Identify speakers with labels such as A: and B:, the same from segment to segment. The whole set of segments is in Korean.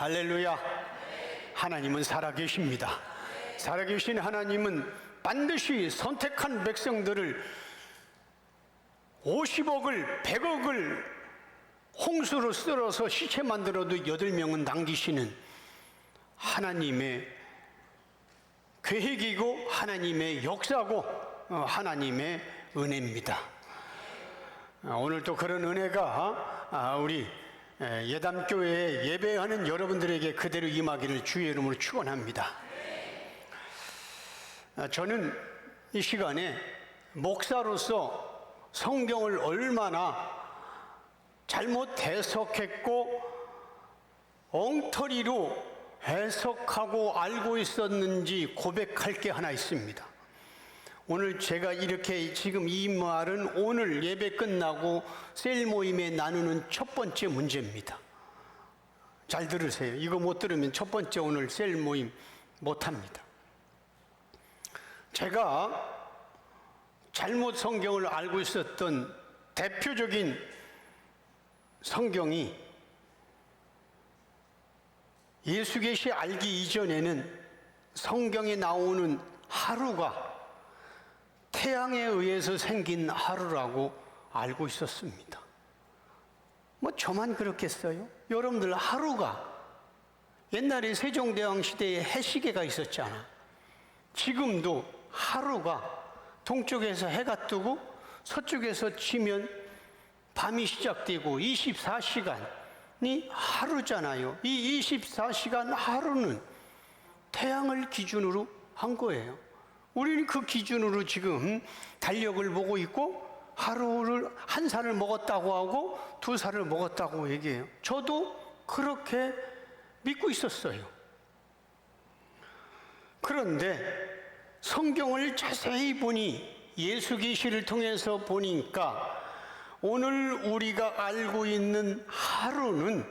A: 할렐루야. 하나님은 살아계십니다. 살아계신 하나님은 반드시 선택한 백성들을 50억을 100억을 홍수로 쓸어서 시체 만들어도 8명은 남기시는 하나님의 계획이고 하나님의 역사고 하나님의 은혜입니다. 오늘 또 그런 은혜가 우리 예담교회에 예배하는 여러분들에게 그대로 임하기를 주의 이름으로 축원합니다. 저는 이 시간에 목사로서 성경을 얼마나 잘못 해석했고 엉터리로 해석하고 알고 있었는지 고백할 게 하나 있습니다. 오늘 제가 이렇게 지금 이 말은 오늘 예배 끝나고 셀 모임에 나누는 첫 번째 문제입니다. 잘 들으세요. 이거 못 들으면 첫 번째 오늘 셀 모임 못합니다. 제가 잘못 성경을 알고 있었던 대표적인 성경이 예수 계시 알기 이전에는 성경에 나오는 하루가 태양에 의해서 생긴 하루라고 알고 있었습니다. 뭐 저만 그렇겠어요? 여러분들 하루가 옛날에 세종대왕 시대에 해시계가 있었잖아. 지금도 하루가 동쪽에서 해가 뜨고 서쪽에서 지면 밤이 시작되고 24시간이 하루잖아요. 이 24시간 하루는 태양을 기준으로 한 거예요. 우리는 그 기준으로 지금 달력을 보고 있고 하루를 한 살을 먹었다고 하고 2살을 먹었다고 얘기해요. 저도 그렇게 믿고 있었어요. 그런데 성경을 자세히 보니 예수 계시를 통해서 보니까 오늘 우리가 알고 있는 하루는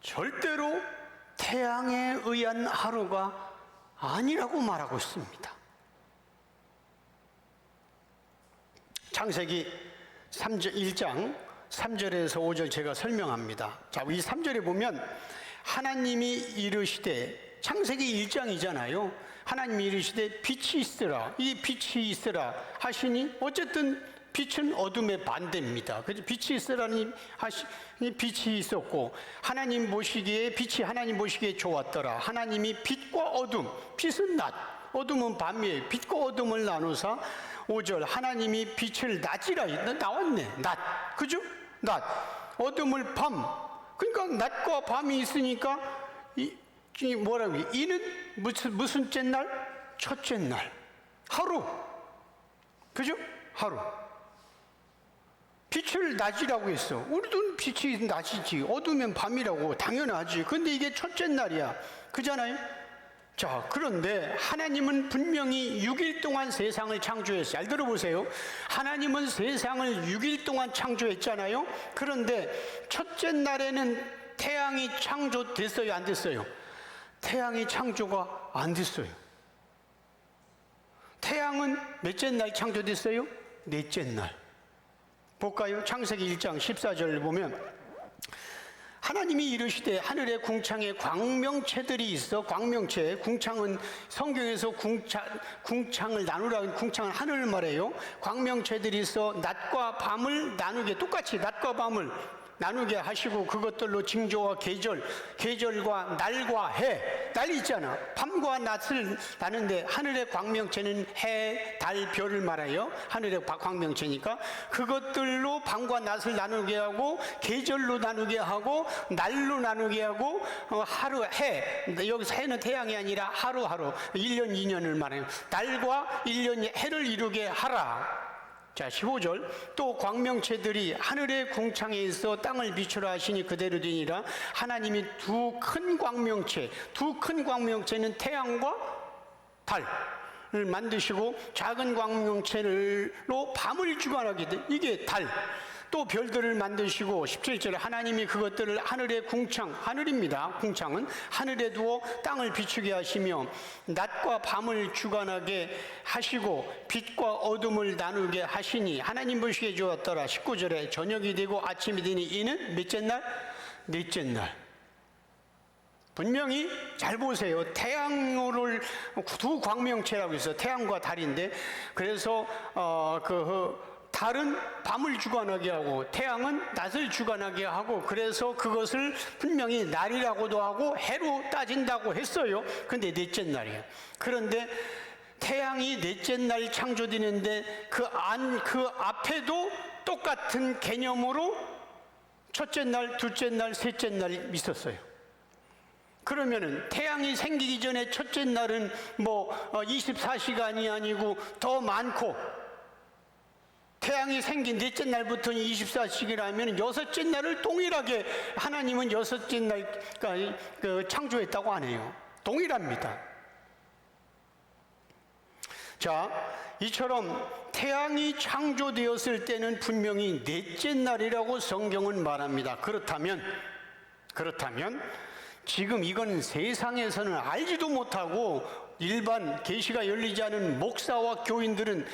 A: 절대로 태양에 의한 하루가 아니라고 말하고 있습니다. 창세기 1장 3절에서 5절 제가 설명합니다. 자, 이 3절에 보면 하나님이 이르시되, 창세기 1장이잖아요. 하나님이 이르시되 빛이 있으라, 이 빛이 있으라 하시니 어쨌든 빛은 어둠의 반대입니다. 그래서 빛이 있으라니 하시니 빛이 있었고, 하나님 보시기에 빛이 하나님 보시기에 좋았더라. 하나님이 빛과 어둠, 빛은 낮, 어둠은 밤이에요. 빛과 어둠을 나누사 5절 하나님이 빛을 낮이라 나왔네. 낮, 그죠? 낮, 어둠을 밤. 그러니까 낮과 밤이 있으니까 이 뭐라고? 이는 무슨 째날? 첫째 날, 하루, 그죠? 하루. 빛을 낮이라고 했어. 우리도 빛이 낮이지. 어두면 밤이라고 당연하지. 근데 이게 첫째 날이야. 그잖아요? 자, 그런데 하나님은 분명히 6일 동안 세상을 창조했어요. 잘 들어보세요. 하나님은 세상을 6일 동안 창조했잖아요. 그런데 첫째 날에는 태양이 창조됐어요, 안 됐어요? 태양이 창조가 안 됐어요. 태양은 몇째 날 창조됐어요? 넷째 날. 볼까요? 창세기 1장 14절 보면 하나님이 이르시되 하늘의 궁창에 광명체들이 있어. 광명체, 궁창은 성경에서 궁창을 나누라는, 궁창은 하늘을 말해요. 광명체들이 있어 낮과 밤을 나누게, 똑같이 낮과 밤을 나누게 하시고 그것들로 징조와 계절과 날과 해. 날이 있잖아. 밤과 낮을 나누는데 하늘의 광명체는 해, 달, 별을 말해요. 하늘의 광명체니까 그것들로 밤과 낮을 나누게 하고 계절로 나누게 하고 날로 나누게 하고 하루, 해. 여기서 해는 태양이 아니라 하루하루 1년 2년을 말해요. 날과 1년 해를 이루게 하라. 자, 15절 또 광명체들이 하늘의 궁창에 있어 땅을 비추라 하시니 그대로 되니라. 하나님이 두 큰 광명체는 태양과 달을 만드시고 작은 광명체로 밤을 주관하게 돼. 이게 달. 또 별들을 만드시고 17절에 하나님이 그것들을 하늘의 궁창, 하늘입니다. 궁창은 하늘에 두어 땅을 비추게 하시며 낮과 밤을 주관하게 하시고 빛과 어둠을 나누게 하시니 하나님 보시기에 좋았더라. 19절에 저녁이 되고 아침이 되니 이는 몇째 날? 넷째 날. 분명히 잘 보세요. 태양을 두 광명체라고 있어요. 태양과 달인데, 그래서 달은 밤을 주관하게 하고 태양은 낮을 주관하게 하고, 그래서 그것을 분명히 날이라고도 하고 해로 따진다고 했어요. 근데 넷째 날이에요. 그런데 태양이 넷째 날 창조되는데 그 앞에도 똑같은 개념으로 첫째 날, 둘째 날, 셋째 날 있었어요. 그러면은 태양이 생기기 전에 첫째 날은 24시간이 아니고 더 많고, 태양이 생긴 넷째 날부터는 24시간이라면 여섯째 날을 동일하게 하나님은 여섯째 날까지 창조했다고 하네요. 동일합니다. 자, 이처럼 태양이 창조되었을 때는 분명히 넷째 날이라고 성경은 말합니다. 그렇다면 지금 이건 세상에서는 알지도 못하고 일반 계시가 열리지 않은 목사와 교인들은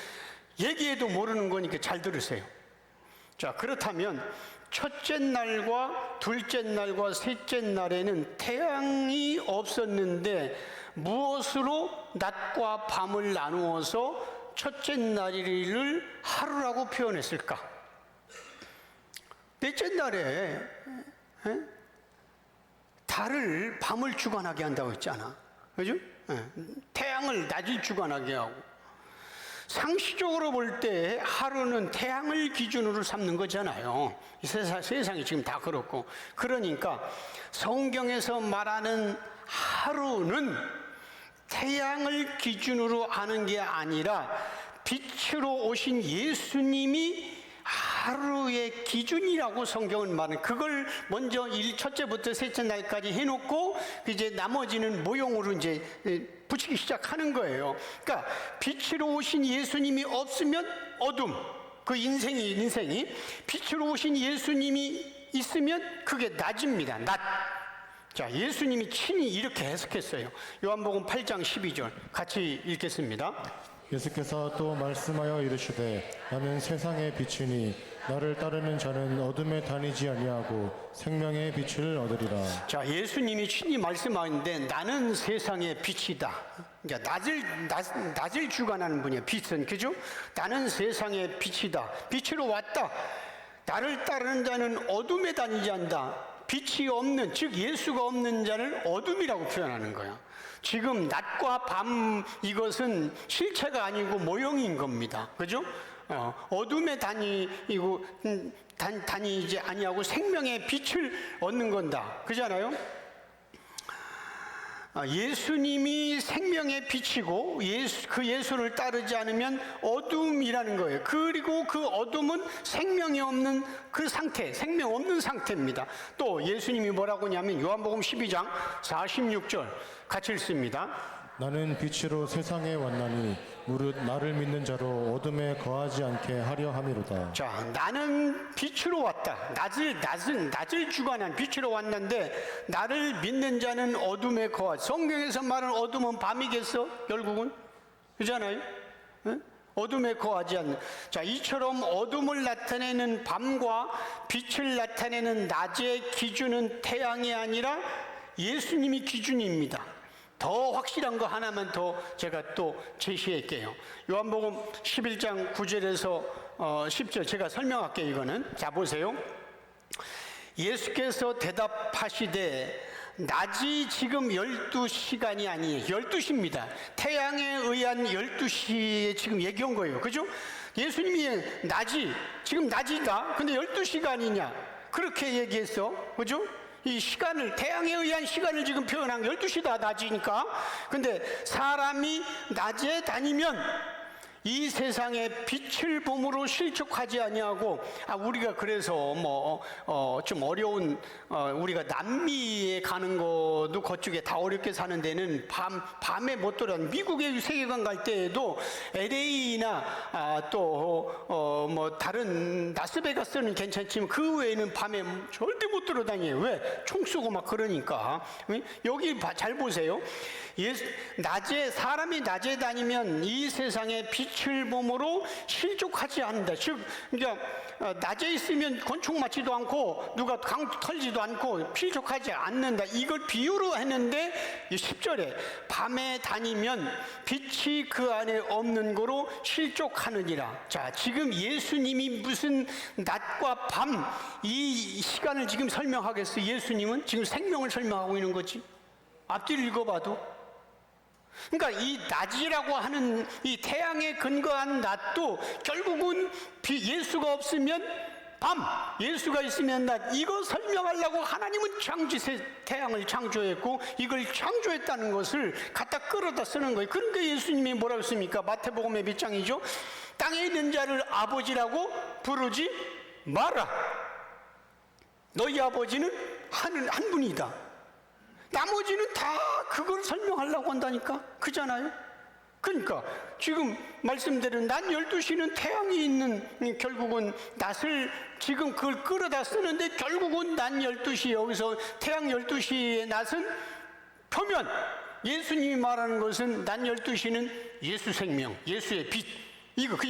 A: 얘기해도 모르는 거니까 잘 들으세요. 자, 그렇다면 첫째 날과 둘째 날과 셋째 날에는 태양이 없었는데 무엇으로 낮과 밤을 나누어서 첫째 날을 하루라고 표현했을까? 넷째 날에 달을 밤을 주관하게 한다고 했잖아. 그죠? 태양을 낮을 주관하게 하고. 상시적으로 볼 때 하루는 태양을 기준으로 삼는 거잖아요. 세상이 지금 다 그렇고. 그러니까 성경에서 말하는 하루는 태양을 기준으로 하는 게 아니라 빛으로 오신 예수님이 하루의 기준이라고 성경은 말하는, 그걸 먼저 첫째부터 셋째 날까지 해놓고 이제 나머지는 모형으로 이제 붙이기 시작하는 거예요. 그러니까 빛으로 오신 예수님이 없으면 어둠, 그 인생이 빛으로 오신 예수님이 있으면 그게 낮입니다. 낮. 자, 예수님이 친히 이렇게 해석했어요. 요한복음 8장 12절 같이 읽겠습니다.
B: 예수께서 또 말씀하여 이르시되 나는 세상의 빛이니 나를 따르는 자는 어둠에 다니지 아니하고 생명의 빛을 얻으리라.
A: 자, 예수님이 친히 말씀하는데 나는 세상의 빛이다. 그러니까 낮을 주관하는 분이에요. 빛은, 그죠? 나는 세상의 빛이다. 빛으로 왔다. 나를 따르는 자는 어둠에 다니지 않는다. 빛이 없는, 즉 예수가 없는 자를 어둠이라고 표현하는 거야. 지금 낮과 밤, 이것은 실체가 아니고 모형인 겁니다. 그죠? 어둠에 다니지 아니하고 생명의 빛을 얻는 건다. 그잖아요? 예수님이 생명의 빛이고 그 예수를 따르지 않으면 어둠이라는 거예요. 그리고 그 어둠은 생명이 없는 그 상태, 생명 없는 상태입니다. 또 예수님이 뭐라고 하냐면 요한복음 12장 46절 같이 읽습니다.
B: 나는 빛으로 세상에 왔나니 무릇 나를 믿는 자로 어둠에 거하지 않게 하려 함이로다.
A: 자, 나는 빛으로 왔다. 낮을 주관한 빛으로 왔는데 나를 믿는 자는 어둠에 거하. 성경에서 말하는 어둠은 밤이겠어? 결국은 그잖아요. 응? 어둠에 거하지 않는. 자, 이처럼 어둠을 나타내는 밤과 빛을 나타내는 낮의 기준은 태양이 아니라 예수님이 기준입니다. 더 확실한 거 하나만 더 제가 또 제시할게요. 요한복음 11장 9절에서 10절 제가 설명할게요. 이거는 자 보세요. 예수께서 대답하시되 낮이 지금 12시간이 아니에요. 12시입니다. 태양에 의한 12시에 지금 얘기한 거예요. 그죠? 예수님이 지금 낮이다. 근데 12시간이냐? 그렇게 얘기했어. 그죠? 이 시간을, 태양에 의한 시간을 지금 표현한 12시다, 낮이니까. 근데 사람이 낮에 다니면 이 세상에 빛을 봄으로 실족하지 아니하고, 우리가 그래서 좀 어려운, 우리가 남미에 가는 것도 그쪽에 다 어렵게 사는 데는 밤에 못 돌아다니는, 미국의 세계관 갈 때에도 LA나 다른 라스베가스는 괜찮지만 그 외에는 밤에 절대 못 돌아다녀요. 왜? 총 쏘고 막 그러니까. 여기 잘 보세요. 사람이 낮에 다니면 이 세상에 빛 빛을 보므로 실족하지 않는다. 즉, 그러니까 낮에 있으면 곤충 맞지도 않고 누가 강 털지도 않고 실족하지 않는다. 이걸 비유로 했는데 10절에 밤에 다니면 빛이 그 안에 없는 거로 실족하느니라. 자, 지금 예수님이 무슨 낮과 밤 이 시간을 지금 설명하겠어요? 예수님은 지금 생명을 설명하고 있는 거지. 앞뒤를 읽어봐도. 그러니까 이 낮이라고 하는 이 태양에 근거한 낮도 결국은 예수가 없으면 밤, 예수가 있으면 낮, 이거 설명하려고 하나님은 태양을 창조했고 이걸 창조했다는 것을 갖다 끌어다 쓰는 거예요. 그러니까 예수님이 뭐라고 했습니까? 마태복음의 몇 장이죠? 땅에 있는 자를 아버지라고 부르지 마라. 너희 아버지는 한 분이다. 나머지는 다 그걸 설명하려고 한다니까. 그잖아요. 그러니까 지금 말씀드린 낮 12시는 태양이 있는 결국은 낮을 지금 그걸 끌어다 쓰는데 결국은 낮 12시 여기서 태양 12시의 낮은 표면 예수님이 말하는 것은 낮 12시는 예수 생명, 예수의 빛 이거 그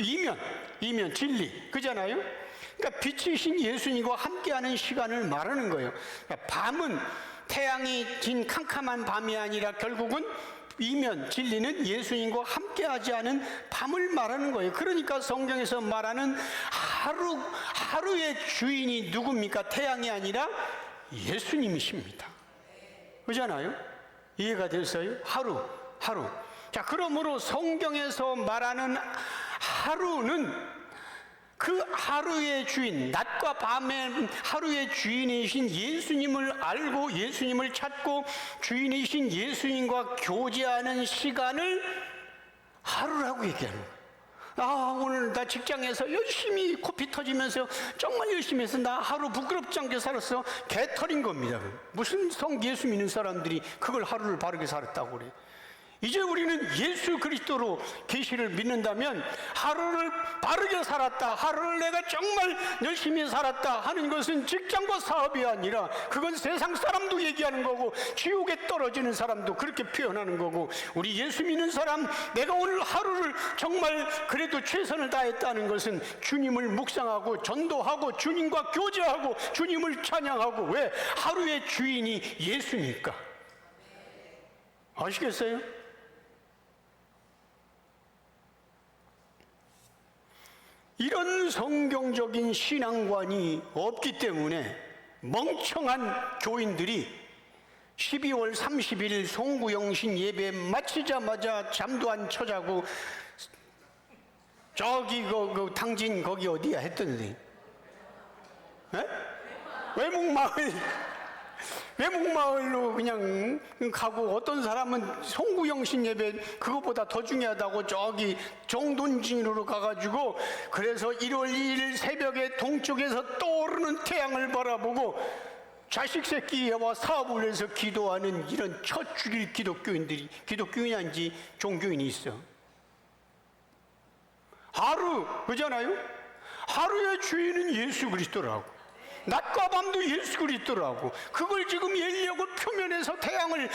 A: 이면 진리 그잖아요. 그러니까 빛이신 예수님과 함께하는 시간을 말하는 거예요. 그러니까 밤은 태양이 진 캄캄한 밤이 아니라 결국은 이면 진리는 예수님과 함께하지 않은 밤을 말하는 거예요. 그러니까 성경에서 말하는 하루의 주인이 누굽니까? 태양이 아니라 예수님이십니다. 그렇잖아요? 이해가 됐어요? 하루. 자, 그러므로 성경에서 말하는 하루는 그 하루의 주인, 낮과 밤의 하루의 주인이신 예수님을 알고 예수님을 찾고 주인이신 예수님과 교제하는 시간을 하루라고 얘기하는 거예요. 아, 오늘 나 직장에서 열심히 코피 터지면서 정말 열심히 해서 나 하루 부끄럽지 않게 살았어. 개털인 겁니다. 무슨 예수 믿는 사람들이 그걸 하루를 바르게 살았다고 그래. 이제 우리는 예수 그리스도로 계시를 믿는다면 하루를 바르게 살았다, 하루를 내가 정말 열심히 살았다 하는 것은 직장과 사업이 아니라 그건 세상 사람도 얘기하는 거고 지옥에 떨어지는 사람도 그렇게 표현하는 거고 우리 예수 믿는 사람 내가 오늘 하루를 정말 그래도 최선을 다했다는 것은 주님을 묵상하고 전도하고 주님과 교제하고 주님을 찬양하고 왜? 하루의 주인이 예수니까. 아시겠어요? 이런 성경적인 신앙관이 없기 때문에 멍청한 교인들이 12월 30일 송구영신 예배 마치자마자 잠도 안 쳐자고 저기 그 당진 거기 어디야 했던데 외목마을로 그냥 가고 어떤 사람은 송구영신 예배 그것보다 더 중요하다고 저기 정돈진으로 가가지고 그래서 1월 2일 새벽에 동쪽에서 떠오르는 태양을 바라보고 자식 새끼와 사업을 위해서 기도하는 이런 첫 죽일 기독교인이 아닌지 종교인이 있어. 하루 그잖아요. 하루의 주인은 예수 그리스도라고. 낮과 밤도 예수 그리스도라고. 그걸 지금 얘기하고 표면에서 태양을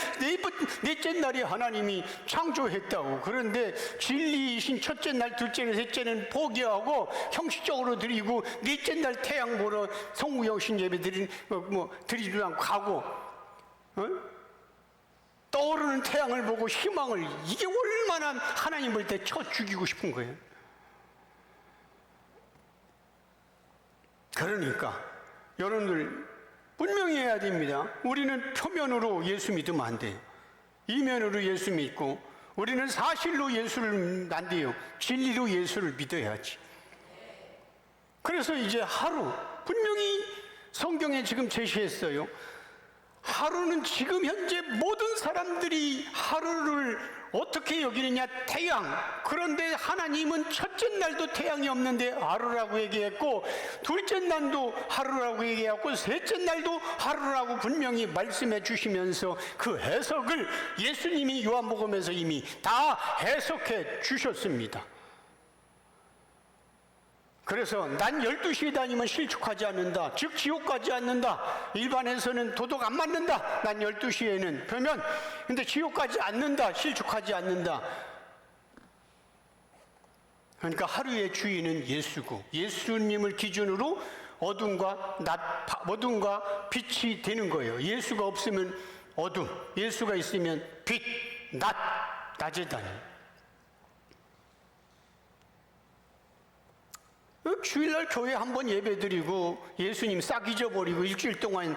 A: 넷째 날에 하나님이 창조했다고. 그런데 진리이신 첫째 날, 둘째 날, 셋째는 포기하고 형식적으로 드리고 넷째 날 태양 보러 송구영신 예배 드리지도 않고 가고 떠오르는 태양을 보고 희망을 이게 얼마나 하나님 볼 때 쳐 죽이고 싶은 거예요. 그러니까 여러분들 분명히 해야 됩니다. 우리는 표면으로 예수 믿으면 안 돼요. 이면으로 예수 믿고 우리는 사실로 예수를 안 돼요. 진리로 예수를 믿어야지. 그래서 이제 하루 분명히 성경에 지금 제시했어요. 하루는 지금 현재 모든 사람들이 하루를 어떻게 여기느냐? 태양. 그런데 하나님은 첫째 날도 태양이 없는데 하루라고 얘기했고 둘째 날도 하루라고 얘기했고 셋째 날도 하루라고 분명히 말씀해 주시면서 그 해석을 예수님이 요한복음에서 이미 다 해석해 주셨습니다. 그래서 낮 12시에 다니면 실족하지 않는다. 즉 지옥 가지 않는다. 일반에서는 도덕 안 맞는다. 낮 12시에는 표면. 근데 지옥 가지 않는다. 실족하지 않는다. 그러니까 하루의 주인은 예수고, 예수님을 기준으로 어둠과 빛이 되는 거예요. 예수가 없으면 어둠, 예수가 있으면 빛, 낮에 다니. 주일날 교회 한번 예배드리고 예수님 싹 잊어버리고 일주일 동안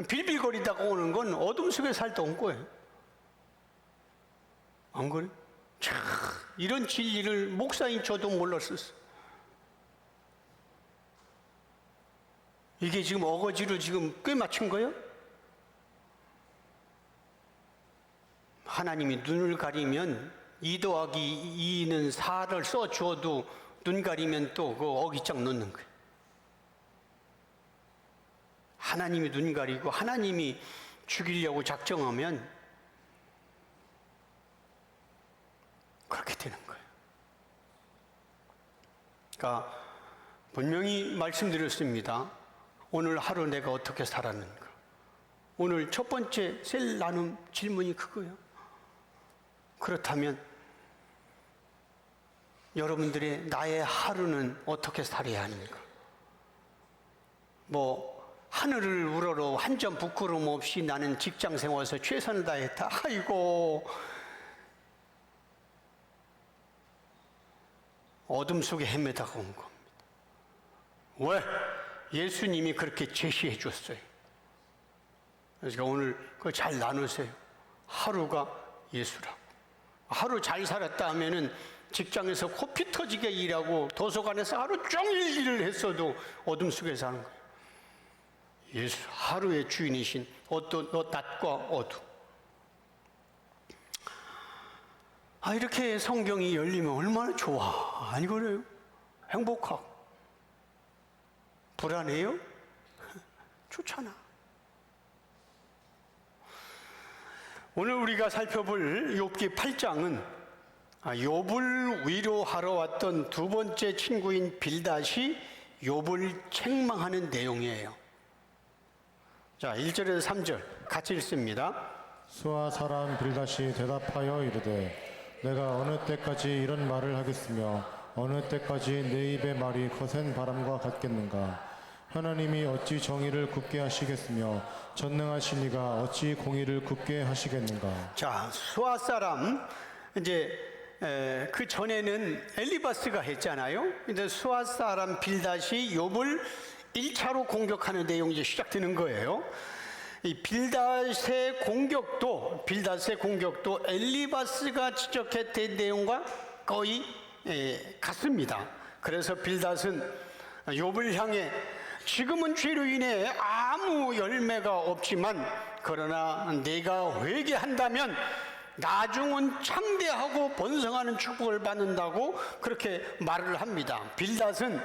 A: 빌빌거리다가 오는 건 어둠 속에 살다 온 거예요. 안 그래? 참, 이런 진리를 목사인 저도 몰랐었어. 이게 지금 어거지로 지금 꽤 맞춘 거예요? 하나님이 눈을 가리면 2 더하기 2는 4를 써줘도 눈 가리면 또 그 어깃장 놓는 거예요. 하나님이 눈 가리고 하나님이 죽이려고 작정하면 그렇게 되는 거예요. 그러니까 분명히 말씀드렸습니다. 오늘 하루 내가 어떻게 살았는가. 오늘 첫 번째 셀 나눔 질문이 그거예요. 그렇다면 여러분들의 나의 하루는 어떻게 살아야 하는가? 하늘을 우러러 한 점 부끄러움 없이 나는 직장 생활에서 최선을 다했다. 아이고, 어둠 속에 헤매다가 온 겁니다. 왜? 예수님이 그렇게 제시해 줬어요. 그래서 오늘 그거 잘 나누세요. 하루가 예수라고. 하루 잘 살았다 하면은 직장에서 코피 터지게 일하고 도서관에서 하루 종일 일을 했어도 어둠 속에 사는 거예요. 예수, 하루의 주인이신 낮과 어둠. 이렇게 성경이 열리면 얼마나 좋아. 아니 그래요? 행복하고. 불안해요? 좋잖아. 오늘 우리가 살펴볼 욥기 8장은 욥을 위로하러 왔던 두 번째 친구인 빌닷이 욥을 책망하는 내용이에요. 자, 1절에서 3절 같이 읽습니다.
B: 수아 사람 빌닷이 대답하여 이르되 내가 어느 때까지 이런 말을 하겠으며 어느 때까지 내 입의 말이 거센 바람과 같겠는가. 하나님이 어찌 정의를 굳게 하시겠으며 전능하신 이가 어찌 공의를 굳게 하시겠는가.
A: 자, 수아 사람 이제 그 전에는 엘리바스가 했잖아요. 근데 수아 사람 빌닷이 욥을 1차로 공격하는 내용이 이제 시작되는 거예요. 이 빌닷의 공격도 엘리바스가 지적했던 내용과 거의 같습니다. 그래서 빌닷은 욥을 향해 지금은 죄로 인해 아무 열매가 없지만 그러나 내가 회개한다면 나중은 창대하고 번성하는 축복을 받는다고 그렇게 말을 합니다. 빌닷은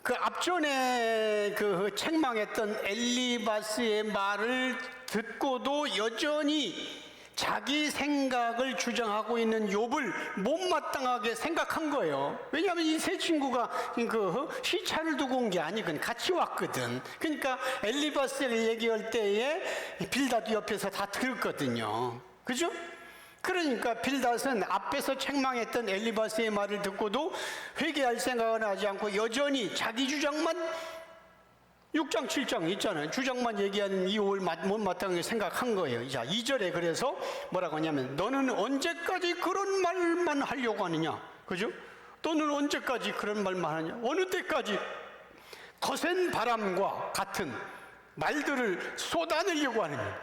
A: 그 앞전에 그 책망했던 엘리바스의 말을 듣고도 여전히 자기 생각을 주장하고 있는 욥을 못마땅하게 생각한 거예요. 왜냐하면 이 세 친구가 그 시차를 두고 온 게 아니거든. 같이 왔거든. 그러니까 엘리바스를 얘기할 때에 빌닷 옆에서 다 들었거든요. 그죠? 그러니까 빌닷은 앞에서 책망했던 엘리바스의 말을 듣고도 회개할 생각은 하지 않고 여전히 자기 주장만 6장 7장 있잖아요. 주장만 얘기하는 욥을 못마땅하게 생각한 거예요. 자, 2절에 그래서 뭐라고 하냐면 너는 언제까지 그런 말만 하려고 하느냐. 그죠? 너는 언제까지 그런 말만 하느냐. 어느 때까지 거센 바람과 같은 말들을 쏟아내려고 하느냐.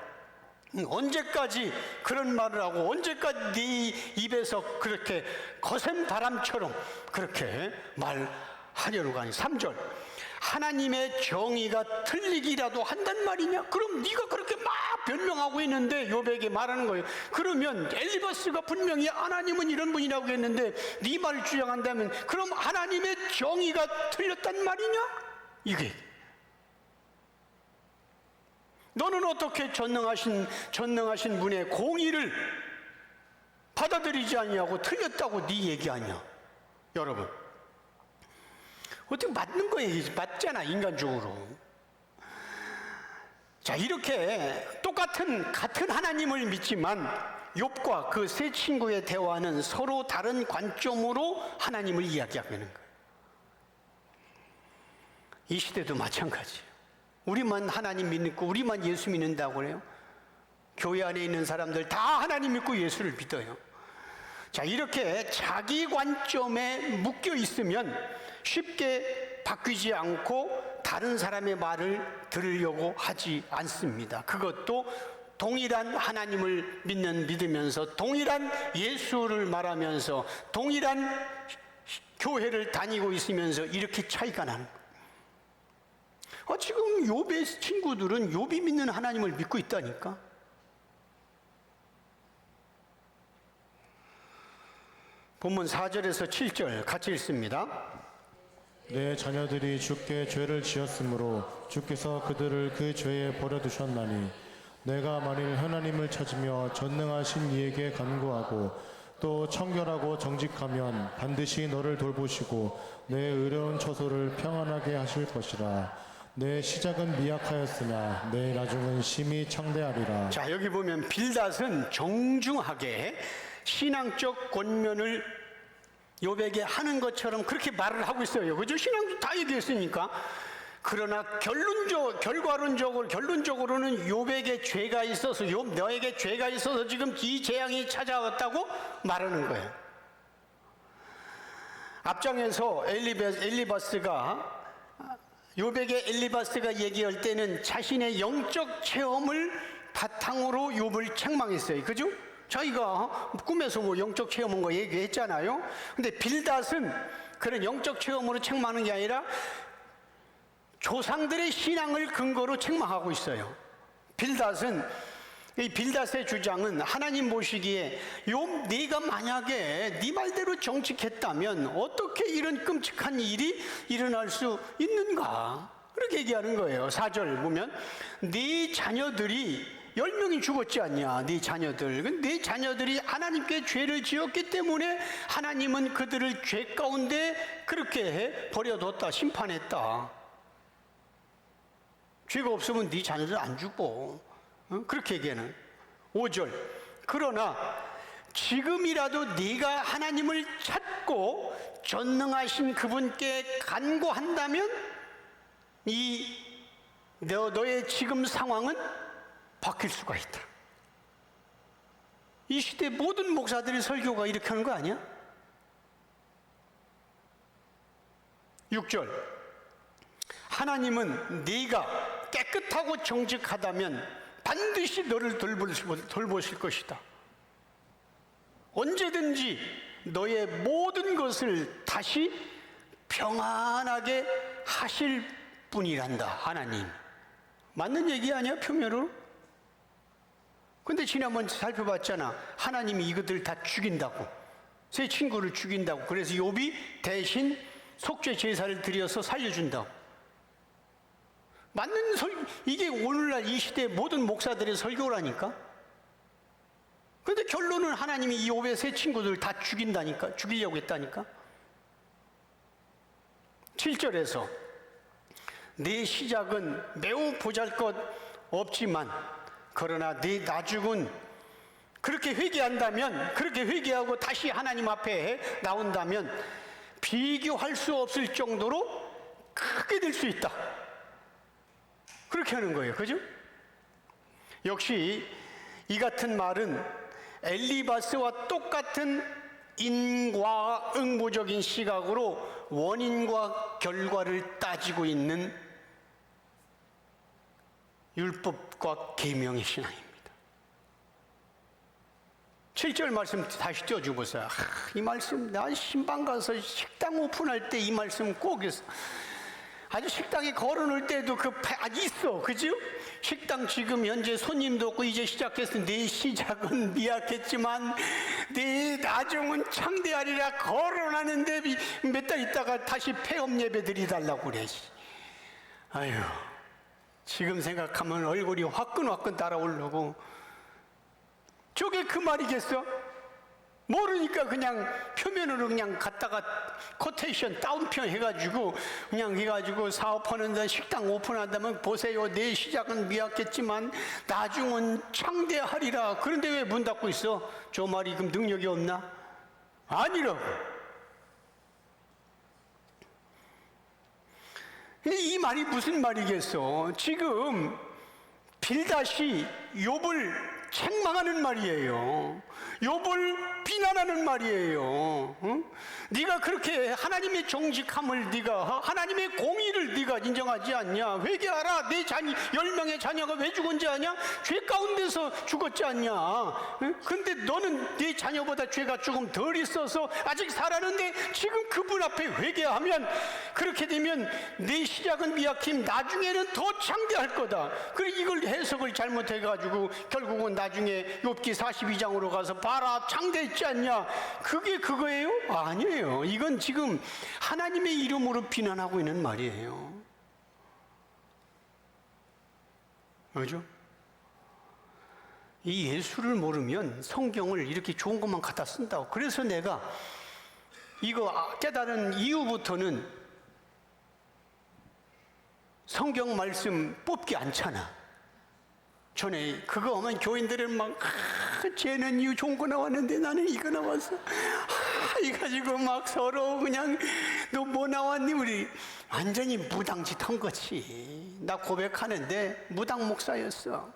A: 언제까지 그런 말을 하고 언제까지 네 입에서 그렇게 거센 바람처럼 그렇게 말하려고 하니. 3절 하나님의 정의가 틀리기라도 한단 말이냐? 그럼 네가 그렇게 막 변명하고 있는데 욥에게 말하는 거예요. 그러면 엘리바스가 분명히 하나님은 이런 분이라고 했는데 네 말을 주장한다면 그럼 하나님의 정의가 틀렸단 말이냐? 이게 너는 어떻게 전능하신 분의 공의를 받아들이지 않냐고 틀렸다고 네 얘기하냐? 여러분 어떻게 맞는 거예요? 맞잖아, 인간적으로. 자, 이렇게 같은 하나님을 믿지만 욥과 그 세 친구의 대화는 서로 다른 관점으로 하나님을 이야기하고 있는 거예요. 이 시대도 마찬가지예요. 우리만 하나님 믿고 우리만 예수 믿는다고 그래요. 교회 안에 있는 사람들 다 하나님 믿고 예수를 믿어요. 자, 이렇게 자기 관점에 묶여 있으면 쉽게 바뀌지 않고 다른 사람의 말을 들으려고 하지 않습니다. 그것도 동일한 하나님을 믿으면서 동일한 예수를 말하면서 동일한 교회를 다니고 있으면서 이렇게 차이가 나는 거예요. 지금 욥의 친구들은 욥이 믿는 하나님을 믿고 있다니까. 본문 4절에서 7절 같이 읽습니다.
B: 내 자녀들이 주께 죄를 지었으므로 주께서 그들을 그 죄에 버려두셨나니 내가 만일 하나님을 찾으며 전능하신 이에게 간구하고 또 청결하고 정직하면 반드시 너를 돌보시고 내 의로운 처소를 평안하게 하실 것이라. 내 시작은 미약하였으나 내 나중은 심히 창대하리라.
A: 자, 여기 보면 빌닷은 정중하게 신앙적 권면을 욥에게 하는 것처럼 그렇게 말을 하고 있어요. 그죠? 신앙 다 얘기했으니까. 그러나 결론적으로는 욥에게 죄가 있어서 욥 너에게 죄가 있어서 지금 이 재앙이 찾아왔다고 말하는 거예요. 앞장에서 엘리바스가 얘기할 때는 자신의 영적 체험을 바탕으로 욥을 책망했어요. 그죠? 자기가 꿈에서 뭐 영적 체험한 거 얘기했잖아요. 근데 빌닷은 그런 영적 체험으로 책망하는 게 아니라 조상들의 신앙을 근거로 책망하고 있어요. 빌닷의 주장은 하나님 보시기에 욥 네가 만약에 네 말대로 정직했다면 어떻게 이런 끔찍한 일이 일어날 수 있는가? 그렇게 얘기하는 거예요. 4절 보면 네 자녀들이 10명이 죽었지 않냐. 네 자녀들이 하나님께 죄를 지었기 때문에 하나님은 그들을 죄 가운데 그렇게 버려뒀다. 심판했다. 죄가 없으면 네 자녀들 안 죽어. 그렇게 얘기하는 5절. 그러나 지금이라도 네가 하나님을 찾고 전능하신 그분께 간구한다면 너의 지금 상황은 바뀔 수가 있다. 이 시대 모든 목사들의 설교가 이렇게 하는 거 아니야? 6절. 하나님은 네가 깨끗하고 정직하다면 반드시 너를 돌보실 것이다. 언제든지 너의 모든 것을 다시 평안하게 하실 분이란다. 하나님. 맞는 얘기 아니야? 표면으로? 근데 지난번 살펴봤잖아. 하나님이 이것들 다 죽인다고. 세 친구를 죽인다고. 그래서 욥이 대신 속죄 제사를 드려서 살려준다고. 맞는 이게 오늘날 이 시대 모든 목사들의 설교라니까. 근데 결론은 하나님이 이 욥의 세 친구들 다 죽인다니까. 죽이려고 했다니까. 7절에서 네 시작은 매우 보잘것 없지만 그러나 네 나중은 그렇게 회개한다면, 그렇게 회개하고 다시 하나님 앞에 나온다면 비교할 수 없을 정도로 크게 될 수 있다. 그렇게 하는 거예요. 그죠? 역시 이 같은 말은 엘리바스와 똑같은 인과응보적인 시각으로 원인과 결과를 따지고 있는 율법과 계명의 신앙입니다. 7절 말씀 다시 띄워주고 보세요. 이 말씀, 나 신방 가서 식당 오픈할 때 이 말씀 꼭 있어. 아주 식당에 걸어놓을 때도 있어. 그죠? 식당 지금 현재 손님도 없고 이제 시작했으니 네 시작은 미약했지만 네 나중은 창대하리라. 걸어놨는데 몇 달 있다가 다시 폐업 예배 드리달라고 그래. 아유, 지금 생각하면 얼굴이 화끈화끈 달아오르고. 저게 그 말이겠어? 모르니까 그냥 표면으로 그냥 갖다가 코테이션 다운표 해가지고 그냥 해가지고 사업하는데 식당 오픈한다면 보세요. 내 시작은 미약했지만 나중은 창대하리라. 그런데 왜 문 닫고 있어? 저 말이 그럼 능력이 없나? 아니라고. 이 말이 무슨 말이겠어? 지금 빌닷이 욥을 책망하는 말이에요. 욥을 비난하는 말이에요. 응? 네가 그렇게 하나님의 정직함을 네가 하나님의 공의를 네가 인정하지 않냐? 회개하라. 내 자녀 10명의 자녀가 왜 죽은지 아냐? 죄 가운데서 죽었지 않냐? 응? 근데 너는 네 자녀보다 죄가 조금 덜 있어서 아직 살았는데 지금 그분 앞에 회개하면 그렇게 되면 내 시작은 미약힘 나중에는 더 창대할 거다. 그래 이걸 해석을 잘못해가지고 결국은 나중에 욥기 42장으로 가서 봐라 창대했지 않냐? 그게 그거예요? 아니에요. 이건 지금 하나님의 이름으로 비난하고 있는 말이에요. 그죠? 이 예수를 모르면 성경을 이렇게 좋은 것만 갖다 쓴다고. 그래서 내가 이거 깨달은 이후부터는 성경 말씀 뽑기 않잖아. 전에 그거 하면 교인들은 막 쟤는 이 좋은 거 나왔는데 나는 이거 나왔어. 이가지고 막 서로 그냥 너 뭐 나왔니? 우리 완전히 무당짓 한 거지. 나 고백하는데 무당 목사였어.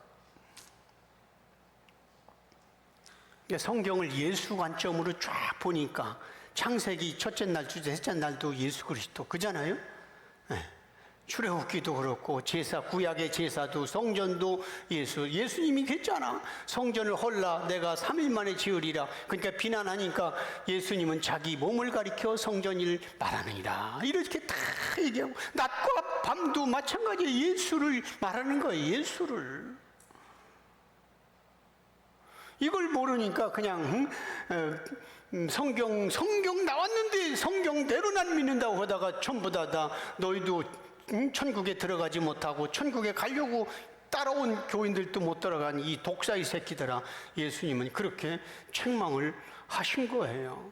A: 성경을 예수 관점으로 쫙 보니까 창세기 첫째 날, 둘째, 셋째 날도 예수 그리스도 그잖아요. 네. 출애굽기도 그렇고 제사, 구약의 제사도 성전도 예수님이 했잖아. 성전을 헐라 내가 3일 만에 지으리라. 그러니까 비난하니까 예수님은 자기 몸을 가리켜 성전을 말하느니라. 이렇게 다 얘기하고 낮과 밤도 마찬가지예요. 예수를 말하는 거예요. 예수를. 이걸 모르니까 그냥 성경 나왔는데 성경대로만 믿는다고 하다가 전부 다 너희도 천국에 들어가지 못하고 천국에 가려고 따라온 교인들도 못 들어간 이 독사의 새끼들아. 예수님은 그렇게 책망을 하신 거예요.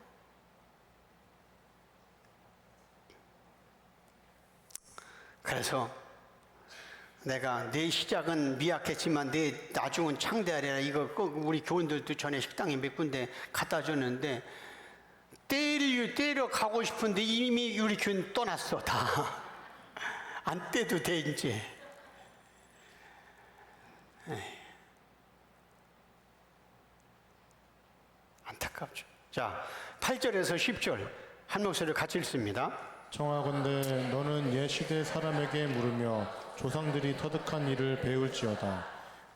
A: 그래서 내가 내 시작은 미약했지만 내 나중은 창대하리라. 이거 꼭 우리 교인들도 전에 식당에 몇 군데 갖다 줬는데 때려 가고 싶은데 이미 우리 교인 떠났어. 다 안 떼도 돼 이제. 안타깝죠. 자, 8절에서 10절 한 목소리를 같이 읽습니다.
B: 청하건대 너는 옛 시대 사람에게 물으며 조상들이 터득한 일을 배울지어다.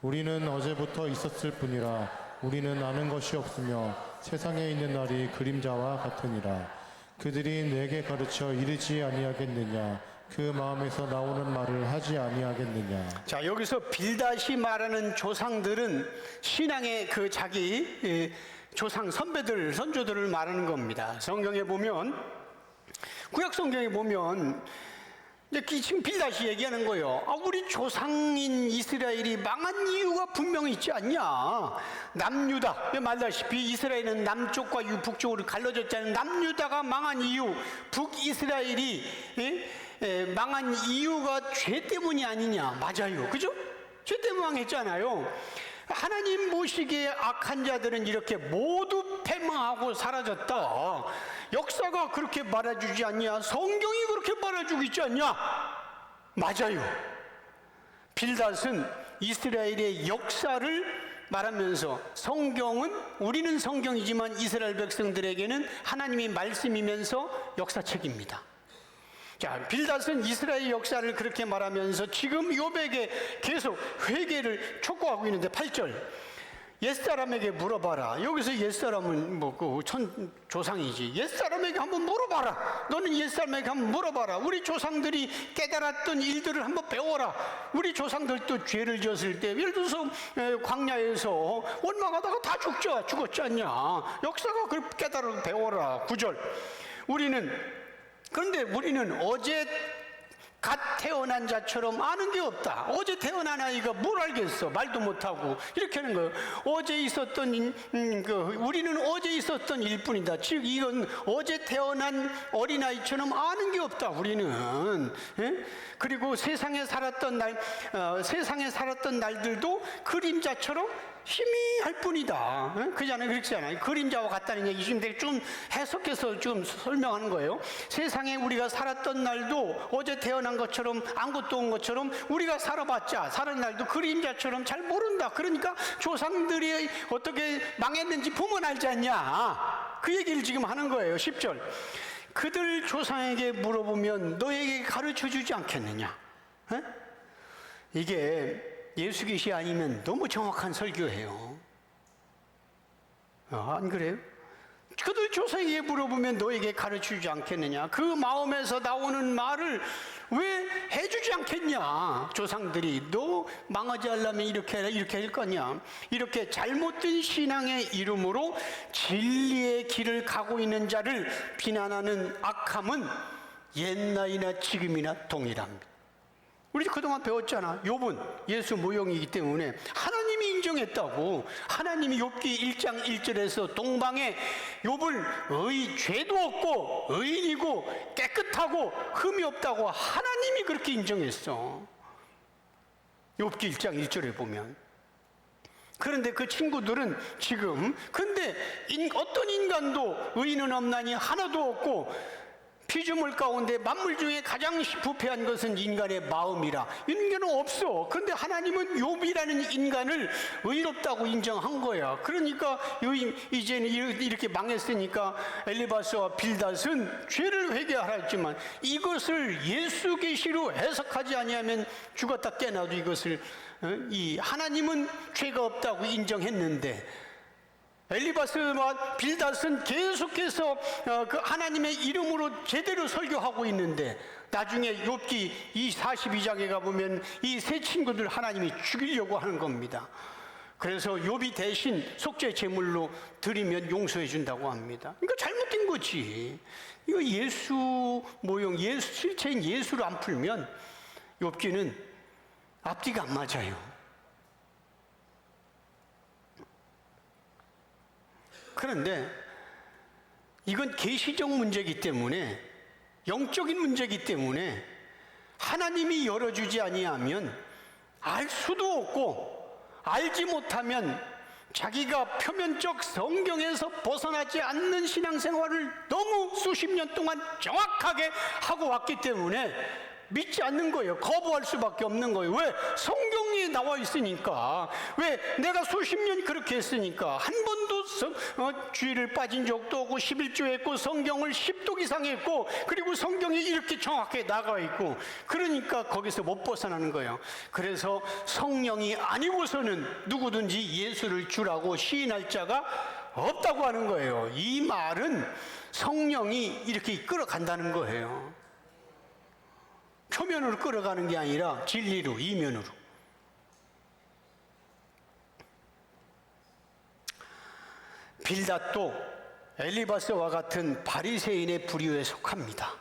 B: 우리는 어제부터 있었을 뿐이라 우리는 아는 것이 없으며 세상에 있는 날이 그림자와 같으니라. 그들이 내게 가르쳐 이르지 아니하겠느냐. 그 마음에서 나오는 말을 하지 아니하겠느냐.
A: 자, 여기서 빌닷이 말하는 조상들은 신앙의 그 자기 조상 선배들 선조들을 말하는 겁니다. 성경에 보면 구약 성경에 보면 이제 지금 빌닷이 얘기하는 거예요. 우리 조상인 이스라엘이 망한 이유가 분명히 있지 않냐. 남유다 말다시피 이스라엘은 남쪽과 북쪽으로 갈라졌잖아요. 남유다가 망한 이유, 북이스라엘이 망한 이유가 죄 때문이 아니냐. 맞아요. 그죠? 죄 때문에 망했잖아요. 하나님 보시기에 악한 자들은 이렇게 모두 패망하고 사라졌다. 역사가 그렇게 말해주지 않냐? 성경이 그렇게 말해주고 있지 않냐? 맞아요. 빌닷은 이스라엘의 역사를 말하면서 성경은 우리는 성경이지만 이스라엘 백성들에게는 하나님의 말씀이면서 역사책입니다. 자, 빌닷은 이스라엘 역사를 그렇게 말하면서 지금 욥에게 계속 회개를 촉구하고 있는데 8절 옛사람에게 물어봐라. 여기서 옛사람은 조상이지. 옛사람에게 한번 물어봐라. 너는 옛사람에게 한번 물어봐라. 우리 조상들이 깨달았던 일들을 한번 배워라. 우리 조상들도 죄를 지었을 때 예를 들어서 광야에서 원망하다가 다 죽었지 않냐. 역사가 그걸 깨달아 배워라. 9절 그런데 우리는 어제 갓 태어난 자처럼 아는 게 없다. 어제 태어난 아이가 뭘 알겠어? 말도 못하고 이렇게 하는 거예요. 어제 있었던 우리는 어제 있었던 일뿐이다. 즉 이건 어제 태어난 어린아이처럼 아는 게 없다. 우리는. 예? 그리고 세상에 살았던 날들도 그림자처럼 희미할 뿐이다. 그잖아요. 그렇잖아요. 그림자와 같다는 얘기 지금 내가 좀 해석해서 좀 설명하는 거예요. 세상에 우리가 살았던 날도 어제 태어난 것처럼 아무것도 온 것처럼 우리가 살아봤자 사는 날도 그림자처럼 잘 모른다. 그러니까 조상들이 어떻게 망했는지 보면 알지 않냐. 그 얘기를 지금 하는 거예요. 10절. 그들 조상에게 물어보면 너에게 가르쳐 주지 않겠느냐. 에? 이게 예수계시 아니면 너무 정확한 설교예요. 안 그래요? 그들 조상에게 물어보면 너에게 가르치지 않겠느냐. 그 마음에서 나오는 말을 왜 해주지 않겠냐. 조상들이 너 망하지 않으려면 이렇게 해라, 이렇게 할 거냐. 이렇게 잘못된 신앙의 이름으로 진리의 길을 가고 있는 자를 비난하는 악함은 옛날이나 지금이나 동일합니다. 우리 그동안 배웠잖아. 욥은 예수 모형이기 때문에 하나님이 인정했다고. 하나님이 욥기 1장 1절에서 동방에 욥을 죄도 없고 의인이고 깨끗하고 흠이 없다고 하나님이 그렇게 인정했어. 욥기 1장 1절에 보면. 그런데 그 친구들은 지금 근데 어떤 인간도 의인은 없나니 하나도 없고 피조물 가운데 만물 중에 가장 부패한 것은 인간의 마음이라. 인간은 없어. 근데 하나님은 욥이라는 인간을 의롭다고 인정한 거야. 그러니까 이제는 이렇게 망했으니까 엘리바스와 빌닷은 죄를 회개하라 했지만 이것을 예수 계시로 해석하지 아니하면 죽었다 깨나도 이것을 이 하나님은 죄가 없다고 인정했는데 엘리바스와 빌닷은 계속해서 그 하나님의 이름으로 제대로 설교하고 있는데 나중에 욥기 42장에 가보면 이 세 친구들 하나님이 죽이려고 하는 겁니다. 그래서 욥이 대신 속죄 제물로 드리면 용서해 준다고 합니다. 이거 잘못된 거지. 이거 예수 모형, 실체인 예수를 안 풀면 욥기는 앞뒤가 안 맞아요. 그런데 이건 계시적 문제이기 때문에 영적인 문제이기 때문에 하나님이 열어주지 아니하면 알 수도 없고 알지 못하면 자기가 표면적 성경에서 벗어나지 않는 신앙생활을 너무 수십 년 동안 정확하게 하고 왔기 때문에 믿지 않는 거예요. 거부할 수밖에 없는 거예요. 왜? 성경에 나와 있으니까. 왜? 내가 수십 년 그렇게 했으니까. 한 번도 주의를 빠진 적도 없고 11조 했고 성경을 10독 이상 했고 그리고 성경이 이렇게 정확하게 나가 있고 그러니까 거기서 못 벗어나는 거예요. 그래서 성령이 아니고서는 누구든지 예수를 주라고 시인할 자가 없다고 하는 거예요. 이 말은 성령이 이렇게 끌어간다는 거예요. 표면으로 끌어가는 게 아니라 진리로, 이면으로. 빌닷도 엘리바스와 같은 바리새인의 부류에 속합니다.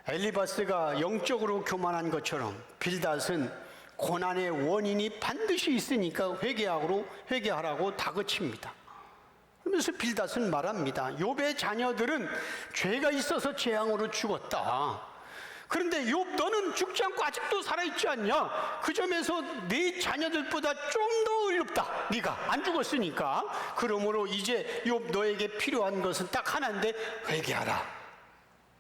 A: 엘리바스가 영적으로 교만한 것처럼 빌닷은 고난의 원인이 반드시 있으니까 회개하라고 다그칩니다. 그러면서 빌닷은 말합니다. 욥의 자녀들은 죄가 있어서 재앙으로 죽었다. 그런데 욥 너는 죽지 않고 아직도 살아있지 않냐? 그 점에서 네 자녀들보다 좀 더 의롭다. 네가 안 죽었으니까. 그러므로 이제 욥 너에게 필요한 것은 딱 하나인데 회개하라.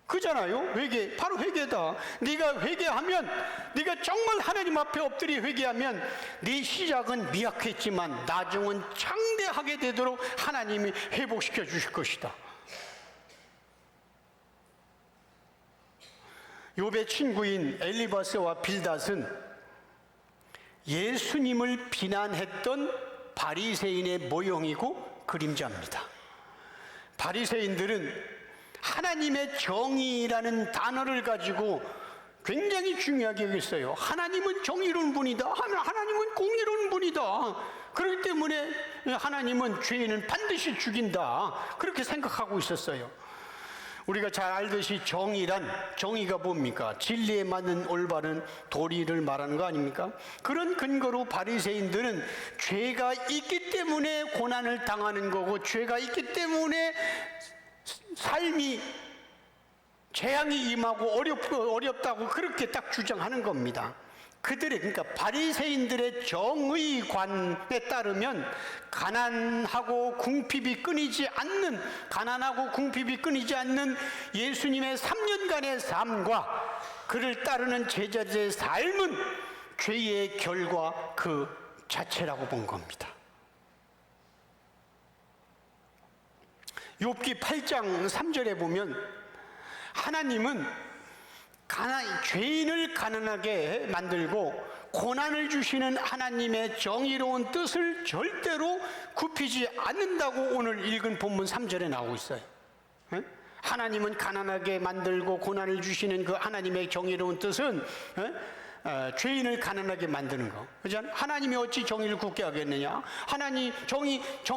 A: 그잖아요. 바로 회개다. 네가 회개하면, 네가 정말 하나님 앞에 엎드려 회개하면 네 시작은 미약했지만 나중은 창대하게 되도록 하나님이 회복시켜 주실 것이다. 욥의 친구인 엘리바스와 빌닷은 예수님을 비난했던 바리새인의 모형이고 그림자입니다. 바리새인들은 하나님의 정의라는 단어를 가지고 굉장히 중요하게 여겼어요. 하나님은 정의로운 분이다. 하나님은 공의로운 분이다. 그렇기 때문에 하나님은 죄인은 반드시 죽인다. 그렇게 생각하고 있었어요. 우리가 잘 알듯이 정의가 뭡니까? 진리에 맞는 올바른 도리를 말하는 거 아닙니까? 그런 근거로 바리새인들은 죄가 있기 때문에 고난을 당하는 거고, 죄가 있기 때문에 삶이 재앙이 임하고 어렵다고 그렇게 딱 주장하는 겁니다. 그러니까 바리새인들의 정의관에 따르면 가난하고 궁핍이 끊이지 않는 예수님의 3년간의 삶과 그를 따르는 제자들의 삶은 죄의 결과 그 자체라고 본 겁니다. 욥기 8장 3절에 보면 하나님은 죄인을 가난하게 만들고 고난을 주시는 하나님의 정의로운 뜻을 절대로 굽히지 않는다고 오늘 읽은 본문 3절에 나오고 있어요. 하나님은 가난하게 만들고 고난을 주시는 그 하나님의 정의로운 뜻은 죄인을 가난하게 만드는 거. 그렇죠? 하나님이 어찌 정의를 굳게 하겠느냐? 하나님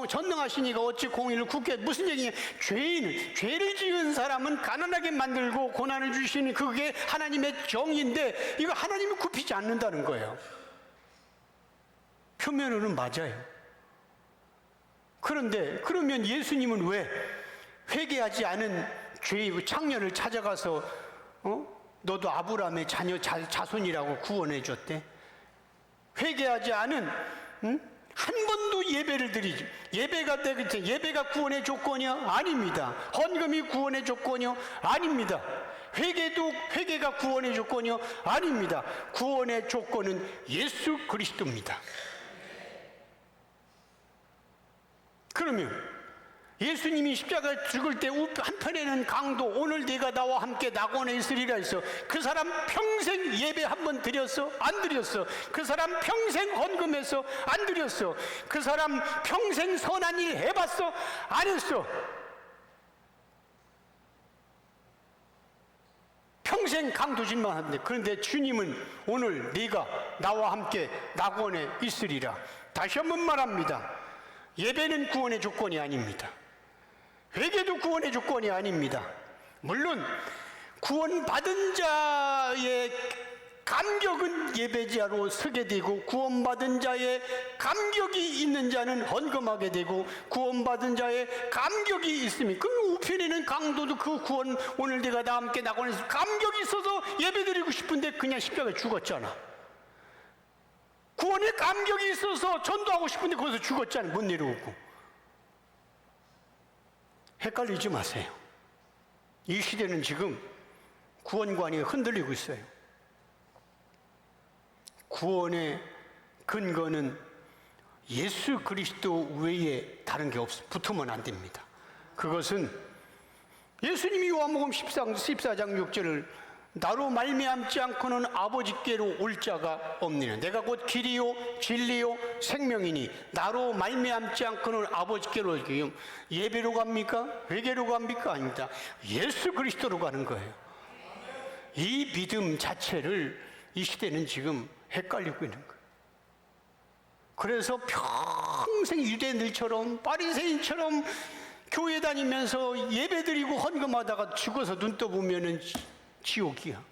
A: 전능하시니까 어찌 공의를 굳게, 무슨 얘기냐? 죄를 지은 사람은 가난하게 만들고 고난을 주시는 그게 하나님의 정의인데, 이거 하나님이 굽히지 않는다는 거예요. 표면으로는 맞아요. 그런데 그러면 예수님은 왜 회개하지 않은 창녀를 찾아가서 너도 아브라함의 자손이라고 구원해 줬대? 회개하지 않은 한 번도 예배를 드리지. 예배가 구원의 조건이야? 아닙니다. 헌금이 구원의 조건이요? 아닙니다. 회개가 구원의 조건이요? 아닙니다. 구원의 조건은 예수 그리스도입니다. 그러면 예수님이 십자가에 죽을 때 한편에는 강도, 오늘 네가 나와 함께 낙원에 있으리라 했어. 그 사람 평생 예배 한 번 드렸어? 안 드렸어. 그 사람 평생 헌금했어? 안 드렸어. 그 사람 평생 선한 일 해봤어? 안 했어. 평생 강도질만 하는데, 그런데 주님은 오늘 네가 나와 함께 낙원에 있으리라. 다시 한번 말합니다. 예배는 구원의 조건이 아닙니다. 회개도 구원의 조건이 아닙니다. 물론 구원받은 자의 감격은 예배자로 서게 되고, 구원받은 자의 감격이 있는 자는 헌금하게 되고, 구원받은 자의 감격이 있으면, 그 우편에는 강도도 그 구원, 오늘 내가 나 함께 낙원에서 감격이 있어서 예배드리고 싶은데 그냥 십자가에 죽었잖아. 구원에 감격이 있어서 전도하고 싶은데 거기서 죽었잖아. 못 내려오고. 헷갈리지 마세요. 이 시대는 지금 구원관이 흔들리고 있어요. 구원의 근거는 예수 그리스도 외에 다른 게 붙으면 안 됩니다. 그것은 예수님이 요한복음 14장 6절을 나로 말미암지 않고는 아버지께로 올 자가 없느니라. 내가 곧 길이요 진리요 생명이니 나로 말미암지 않고는 아버지께로 오기요. 예배로 갑니까? 회개로 갑니까? 아닙니다. 예수 그리스도로 가는 거예요. 이 믿음 자체를 이 시대는 지금 헷갈리고 있는 거예요. 그래서 평생 유대인들처럼 바리새인처럼 교회 다니면서 예배드리고 헌금하다가 죽어서 눈 떠보면은 지옥이야.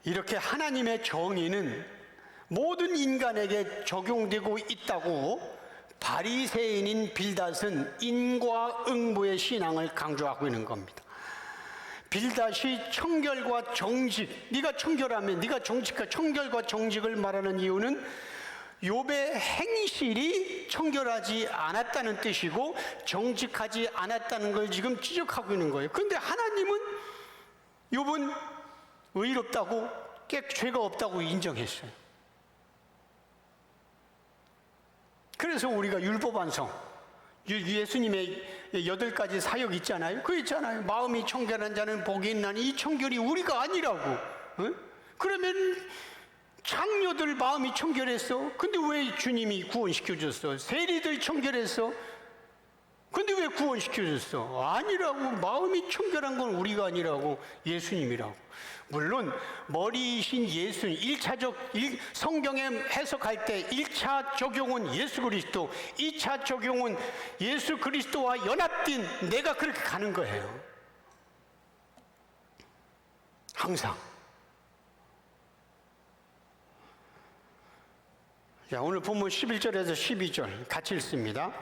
A: 이렇게 하나님의 정의는 모든 인간에게 적용되고 있다고 바리새인인 빌닷은 인과응보의 신앙을 강조하고 있는 겁니다. 빌닷이 청결과 정직, 네가 청결하면 네가 정직과 청결과 정직을 말하는 이유는 욥의 행실이 청결하지 않았다는 뜻이고 정직하지 않았다는 걸 지금 지적하고 있는 거예요. 그런데 하나님은 욥은 의롭다고, 죄가 없다고 인정했어요. 그래서 우리가 율법완성, 예수님의 8가지 사역 있잖아요. 그거 있잖아요. 마음이 청결한 자는 복이 있나니, 이 청결이 우리가 아니라고. 그러면 장녀들 마음이 청결했어. 근데 왜 주님이 구원시켜줬어? 세리들 청결했어. 근데 왜 구원시켜줬어? 아니라고. 마음이 청결한 건 우리가 아니라고, 예수님이라고. 물론 머리이신 예수님, 성경에 해석할 때 1차 적용은 예수 그리스도, 2차 적용은 예수 그리스도와 연합된 내가 그렇게 가는 거예요. 항상. 자, 오늘 본문 11절에서 12절 같이 읽습니다.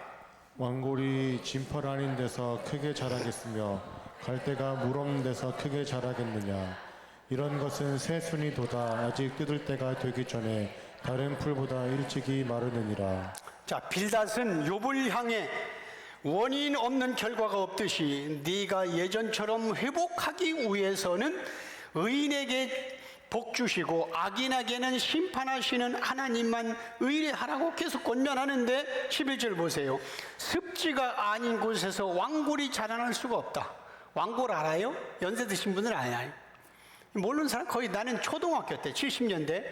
B: 왕골이 진펄 아닌 데서 크게 자라겠으며 갈대가 물 없는 데서 크게 자라겠느냐. 이런 것은 새순이 돋아 아직 뜯을 때가 되기 전에 다른 풀보다 일찍이 마르느니라.
A: 자, 빌닷은 욥을 향해 원인 없는 결과가 없듯이 네가 예전처럼 회복하기 위해서는 의인에게 복 주시고 악인에게는 심판하시는 하나님만 의뢰하라고 계속 권면하는데 11절 보세요. 습지가 아닌 곳에서 왕골이 자라날 수가 없다. 왕골 알아요? 연세 드신 분은 알아요. 모르는 사람 거의. 나는 초등학교 때 70년대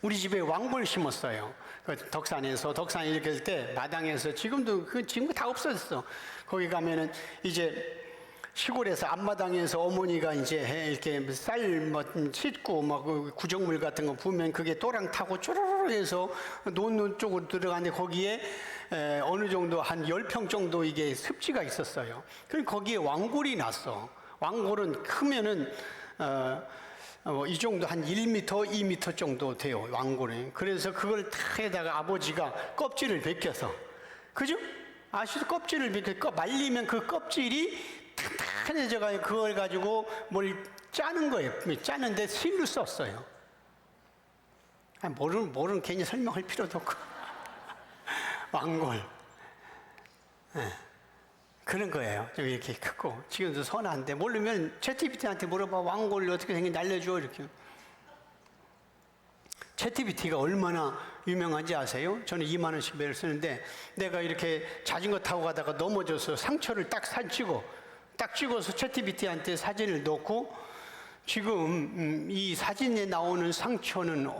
A: 우리 집에 왕골 심었어요. 그 덕산에서 이렇게 할 때 마당에서 지금도 지금 다 없어졌어. 거기 가면은 이제 시골에서 앞마당에서 어머니가 이제 이렇게 쌀 씻고 막 구정물 같은 거 부으면 그게 또랑 타고 쪼르르 해서 논 쪽으로 들어가는데 거기에 어느 정도 한 10평 정도 이게 습지가 있었어요. 그럼 거기에 왕골이 났어. 왕골은 크면은 이 정도 한 1m, 2m 정도 돼요, 왕골이. 그래서 그걸 탁 해다가 아버지가 껍질을 벗겨서, 그죠? 아시죠? 껍질을 벗겨 말리면 그 껍질이 탄탄해져가지고 그걸 가지고 뭘 짜는 거예요. 짜는데 실로 썼어요. 모르는 괜히 설명할 필요도 없고. 왕골. 그런 거예요. 좀 이렇게 크고. 지금도 선한데 모르면 챗GPT한테 물어봐. 왕골이 어떻게 생긴지 알려줘. 이렇게. 챗GPT가 얼마나 유명한지 아세요? 저는 2만 원씩 매일 쓰는데 내가 이렇게 자전거 타고 가다가 넘어져서 상처를 딱 찍어서 챗GPT한테 사진을 넣고 지금 이 사진에 나오는 상처는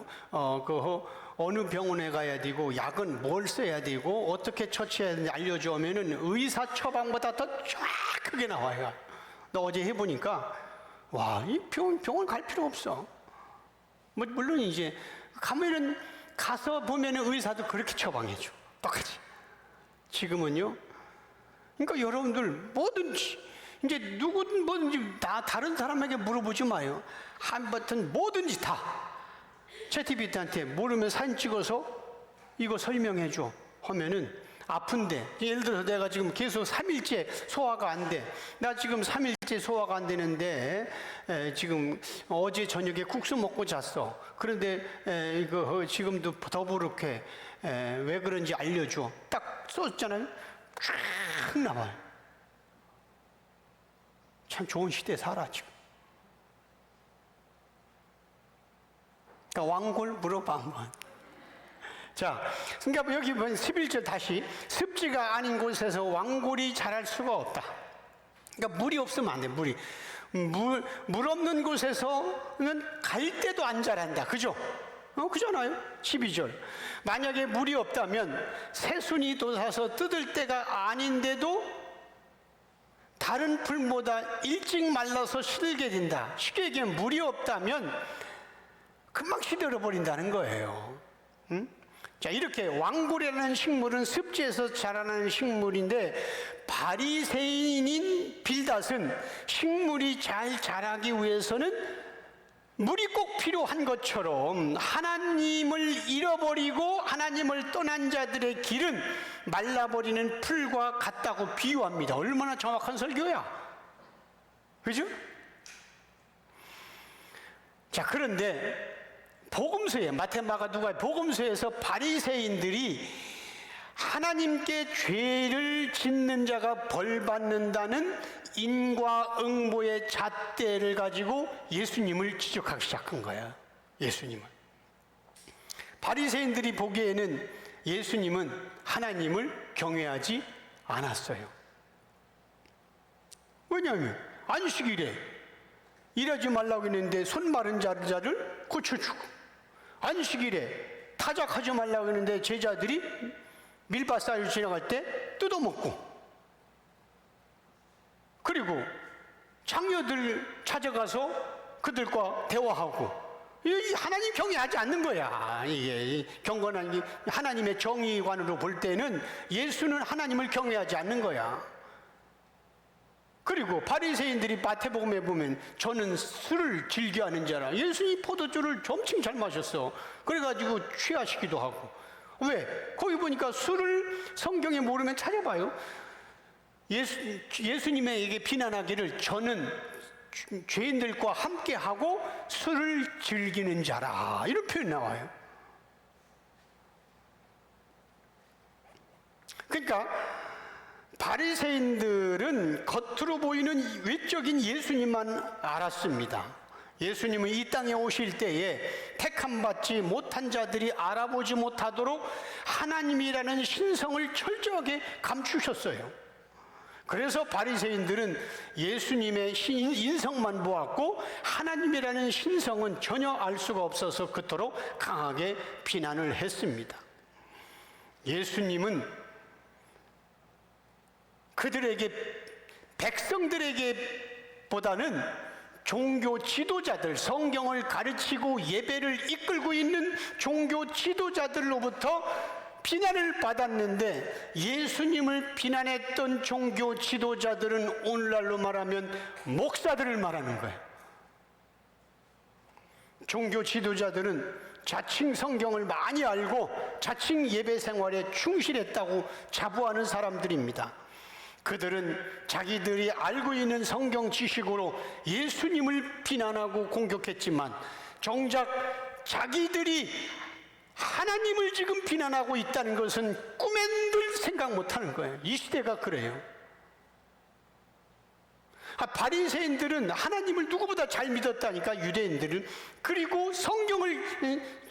A: 어느 병원에 가야 되고 약은 뭘 써야 되고 어떻게 처치해야 되는지 알려주면은 의사 처방보다 더 정확하게 나와요. 나 어제 해보니까 와, 이 병원 갈 필요 없어. 물론 이제 가서 보면은 의사도 그렇게 처방해줘. 똑같이. 지금은요. 그러니까 여러분들 뭐든지 이제 누구든 뭐든지 다 다른 사람에게 물어보지 마요. 한번은 뭐든지 다 챗GPT한테 모르면 사진 찍어서 이거 설명해줘 하면은 아픈데, 예를 들어서 내가 지금 계속 3일째 소화가 안 돼. 나 지금 3일째 소화가 안 되는데 지금 어제 저녁에 국수 먹고 잤어. 그런데 이거 지금도 더부룩해. 왜 그런지 알려줘. 딱 썼잖아요. 쫙 나와요. 참 좋은 시대에 살아 지금. 그러니까 왕골 물어봐 한번. 자, 그러니까 여기 보면 11절 다시 습지가 아닌 곳에서 왕골이 자랄 수가 없다. 그러니까 물이 없으면 안 돼. 물 없는 곳에서는 갈대도 안 자란다. 그죠? 그잖아요. 12절. 만약에 물이 없다면 새순이 돋아서 뜯을 때가 아닌데도 다른 풀보다 일찍 말라서 시들게 된다. 쉽게 얘기하면 물이 없다면 금방 시들어 버린다는 거예요. 응? 자, 이렇게 왕골이라는 식물은 습지에서 자라나는 식물인데 바리새인인 빌닷은 식물이 잘 자라기 위해서는 물이 꼭 필요한 것처럼 하나님을 잃어버리고 하나님을 떠난 자들의 길은 말라버리는 풀과 같다고 비유합니다. 얼마나 정확한 설교야. 그죠? 자, 그런데 복음서에, 마태, 마가, 누가 복음서에서 바리새인들이 하나님께 죄를 짓는 자가 벌 받는다는 인과응보의 잣대를 가지고 예수님을 지적하기 시작한 거야. 예수님을. 바리새인들이 보기에는 예수님은 하나님을 경외하지 않았어요. 왜냐하면 안식일에 일하지 말라고 했는데 손 마른 자를 고쳐주고, 안식일에 타작하지 말라고 했는데 제자들이 밀밭 사이로 지나갈 때 뜯어먹고, 그리고 장녀들 찾아가서 그들과 대화하고, 이 하나님 경외하지 않는 거야. 이게 경건한 하나님의 정의관으로 볼 때는 예수는 하나님을 경외하지 않는 거야. 그리고 바리새인들이 마태복음에 보면 저는 술을 즐겨하는 자라, 예수님 포도주를 엄청 잘 마셨어. 그래가지고 취하시기도 하고. 왜? 거기 보니까 술을 성경에 모르면 찾아봐요. 예수님에게 비난하기를 저는 죄인들과 함께하고 술을 즐기는 자라, 이런 표현 나와요. 그러니까 바리새인들은 겉으로 보이는 외적인 예수님만 알았습니다. 예수님은 이 땅에 오실 때에 택함 받지 못한 자들이 알아보지 못하도록 하나님이라는 신성을 철저하게 감추셨어요. 그래서 바리새인들은 예수님의 인성만 보았고 하나님이라는 신성은 전혀 알 수가 없어서 그토록 강하게 비난을 했습니다. 예수님은 그들에게, 백성들에게 보다는 종교 지도자들, 성경을 가르치고 예배를 이끌고 있는 종교 지도자들로부터 비난을 받았는데, 예수님을 비난했던 종교 지도자들은 오늘날로 말하면 목사들을 말하는 거예요. 종교 지도자들은 자칭 성경을 많이 알고 자칭 예배 생활에 충실했다고 자부하는 사람들입니다. 그들은 자기들이 알고 있는 성경 지식으로 예수님을 비난하고 공격했지만, 정작 자기들이 하나님을 지금 비난하고 있다는 것은 꿈엔들 생각 못하는 거예요. 이 시대가 그래요. 바리새인들은 하나님을 누구보다 잘 믿었다니까, 유대인들은. 그리고 성경을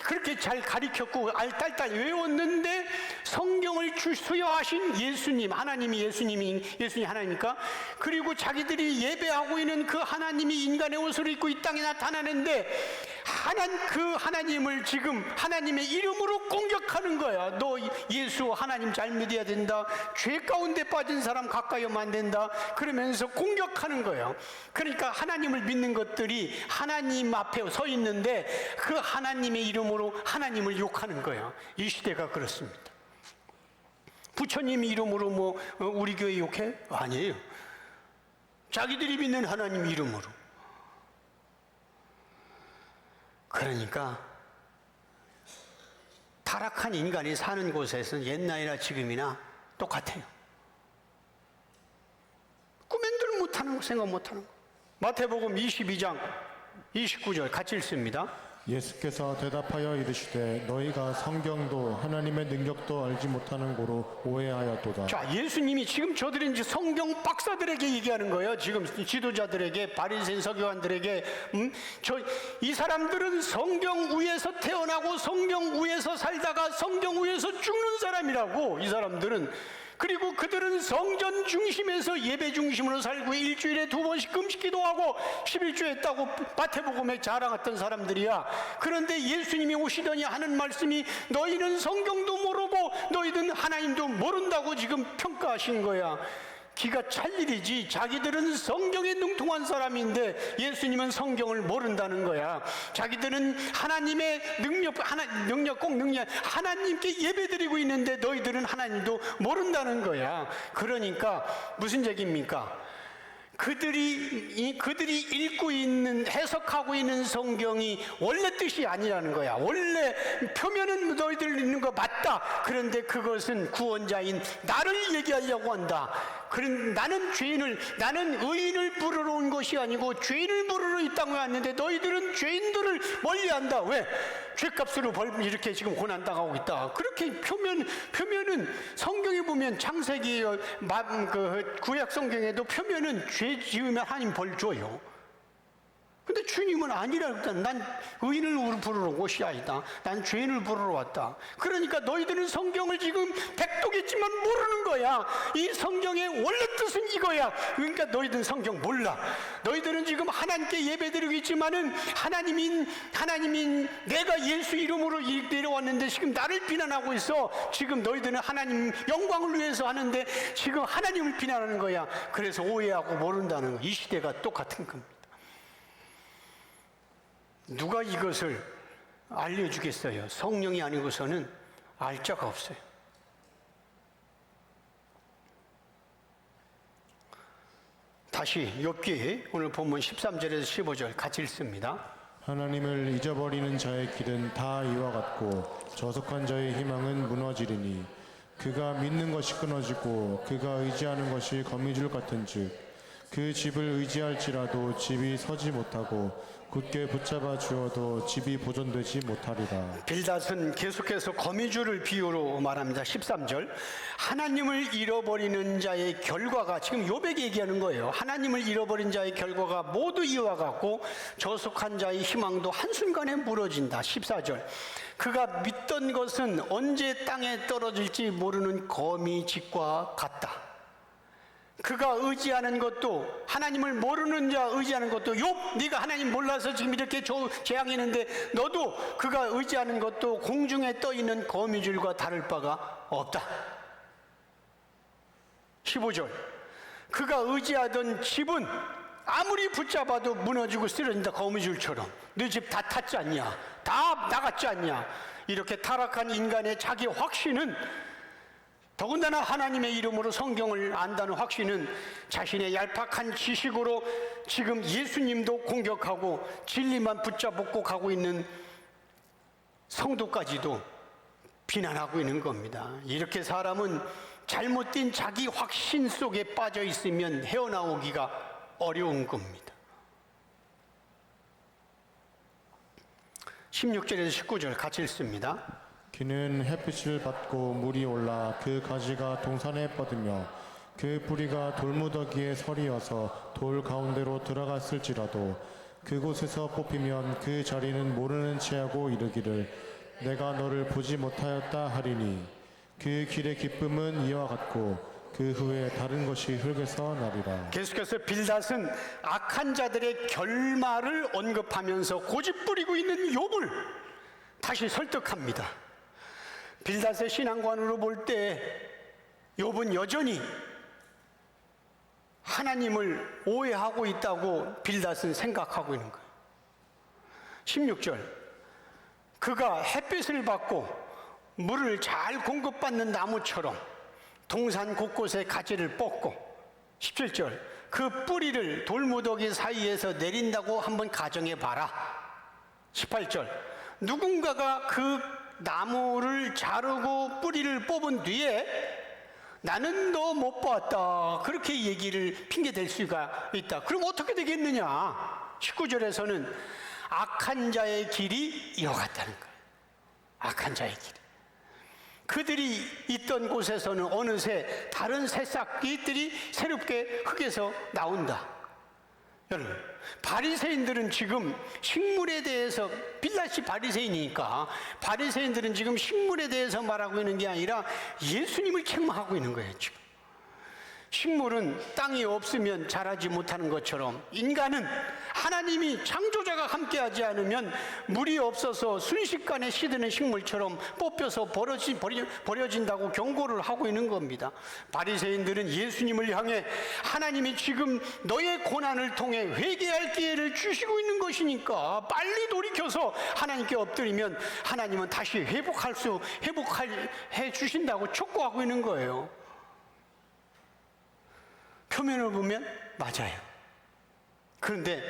A: 그렇게 잘 가르쳤고 알딸딸 외웠는데, 성경을 수여하신 예수님, 하나님이 예수님 하나니까, 그리고 자기들이 예배하고 있는 그 하나님이 인간의 옷을 입고 이 땅에 나타나는데, 그 하나님을 지금 하나님의 이름으로 공격하는 거야. 너 예수 하나님 잘 믿어야 된다, 죄 가운데 빠진 사람 가까이 오면 안 된다, 그러면서 공격하는 거예요. 그러니까 하나님을 믿는 것들이 하나님 앞에 서 있는데 그 하나님의 이름으로 하나님을 욕하는 거예요. 이 시대가 그렇습니다. 부처님 이름으로 우리 교회 욕해? 아니에요. 자기들이 믿는 하나님 이름으로. 그러니까 타락한 인간이 사는 곳에서는 옛날이나 지금이나 똑같아요. 꿈엔들 못하는 거, 생각 못하는 거. 마태복음 22장 29절 같이 읽습니다.
B: 예수께서 대답하여 이르시되 너희가 성경도 하나님의 능력도 알지 못하는 고로 오해하였도다.
A: 자, 예수님이 지금 저들은 이제 성경 박사들에게 얘기하는 거예요. 지금 지도자들에게, 바리새인 서기관들에게. 이 사람들은 성경 위에서 태어나고 성경 위에서 살다가 성경 위에서 죽는 사람이라고, 이 사람들은. 그리고 그들은 성전 중심에서 예배 중심으로 살고 일주일에 2번씩 금식 기도하고 11조 했다고 마태복음에 자랑했던 사람들이야. 그런데 예수님이 오시더니 하는 말씀이 너희는 성경도 모르고 너희는 하나님도 모른다고 지금 평가하신 거야. 기가 찰 일이지. 자기들은 성경에 능통한 사람인데 예수님은 성경을 모른다는 거야. 자기들은 하나님의 능력 하나님께 예배드리고 있는데 너희들은 하나님도 모른다는 거야. 그러니까 무슨 얘기입니까? 그들이 읽고 있는, 해석하고 있는 성경이 원래 뜻이 아니라는 거야. 원래 표면은 너희들 읽는 거 맞다. 그런데 그것은 구원자인 나를 얘기하려고 한다. 나는 의인을 부르러 온 것이 아니고 죄인을 부르러 이 땅에 왔는데 너희들은 죄인들을 멀리한다. 왜? 죄값으로 이렇게 지금 고난당하고 있다. 그렇게 표면은 성경에 보면 창세기 구약 성경에도 표면은 죄 지으면 하나님 벌 줘요. 근데 주님은 아니라 그랬다. 난 의인을 부르러 온 것이 아니다. 난 죄인을 부르러 왔다. 그러니까 너희들은 성경을 지금 백독했지만 모르는 거야. 이 성경의 원래 뜻은 이거야. 그러니까 너희들은 성경 몰라. 너희들은 지금 하나님께 예배드리고 있지만은 하나님인 내가 예수 이름으로 내려왔는데 지금 나를 비난하고 있어. 지금 너희들은 하나님 영광을 위해서 하는데 지금 하나님을 비난하는 거야. 그래서 오해하고 모른다는 거. 이 시대가 똑같은 겁니다. 누가 이것을 알려주겠어요? 성령이 아니고서는 알 자가 없어요. 다시 욥기 오늘 본문 13절에서 15절 같이 읽습니다.
B: 하나님을 잊어버리는 자의 길은 다 이와 같고 저속한 자의 희망은 무너지리니 그가 믿는 것이 끊어지고 그가 의지하는 것이 거미줄 같은즉 그 집을 의지할지라도 집이 서지 못하고 굳게 붙잡아 주어도 집이 보존되지 못하리라.
A: 빌닷은 계속해서 거미줄을 비유로 말합니다. 13절 하나님을 잃어버리는 자의 결과가 지금 욥에게 얘기하는 거예요. 하나님을 잃어버린 자의 결과가 모두 이와 같고 저속한 자의 희망도 한순간에 무너진다. 14절 그가 믿던 것은 언제 땅에 떨어질지 모르는 거미집과 같다. 그가 의지하는 것도 하나님을 모르는 자 의지하는 것도 욥 네가 하나님 몰라서 지금 이렇게 재앙이는데 너도 그가 의지하는 것도 공중에 떠있는 거미줄과 다를 바가 없다. 15절 그가 의지하던 집은 아무리 붙잡아도 무너지고 쓰러진다. 거미줄처럼 네 집 다 탔지 않냐, 다 나갔지 않냐. 이렇게 타락한 인간의 자기 확신은 더군다나 하나님의 이름으로 성경을 안다는 확신은 자신의 얄팍한 지식으로 지금 예수님도 공격하고 진리만 붙잡고 가고 있는 성도까지도 비난하고 있는 겁니다. 이렇게 사람은 잘못된 자기 확신 속에 빠져 있으면 헤어나오기가 어려운 겁니다. 16절에서 19절 같이 읽습니다.
B: 그는 햇빛을 받고 물이 올라 그 가지가 동산에 뻗으며 그 뿌리가 돌무더기에 서리어서 돌 가운데로 들어갔을지라도 그곳에서 뽑히면 그 자리는 모르는 체하고 이르기를 내가 너를 보지 못하였다 하리니 그 길의 기쁨은 이와 같고 그 후에 다른 것이 흙에서 나리라.
A: 계속해서 빌닷은 악한 자들의 결말을 언급하면서 고집 부리고 있는 욥을 다시 설득합니다. 빌닷의 신앙관으로 볼 때 욥은 여전히 하나님을 오해하고 있다고 빌닷은 생각하고 있는 거예요. 16절 그가 햇빛을 받고 물을 잘 공급받는 나무처럼 동산 곳곳에 가지를 뻗고 17절 그 뿌리를 돌무더기 사이에서 내린다고 한번 가정해 봐라. 18절 누군가가 그 나무를 자르고 뿌리를 뽑은 뒤에 나는 너 못 봤다 그렇게 얘기를 핑계댈 수가 있다. 그럼 어떻게 되겠느냐. 19절에서는 악한 자의 길이 이와 같다는 거예요. 악한 자의 길. 그들이 있던 곳에서는 어느새 다른 새싹이들이 새롭게 흙에서 나온다. 여러분, 바리새인들은 지금 식물에 대해서 빌닷이 바리새인이니까 바리새인들은 지금 식물에 대해서 말하고 있는 게 아니라 예수님을 책망하고 있는 거예요. 지금 식물은 땅이 없으면 자라지 못하는 것처럼 인간은 하나님이 창조자가 함께하지 않으면 물이 없어서 순식간에 시드는 식물처럼 뽑혀서 버려진다고 경고를 하고 있는 겁니다. 바리새인들은 예수님을 향해 하나님이 지금 너의 고난을 통해 회개할 기회를 주시고 있는 것이니까 빨리 돌이켜서 하나님께 엎드리면 하나님은 다시 회복해 주신다고 촉구하고 있는 거예요. 표면을 보면 맞아요. 그런데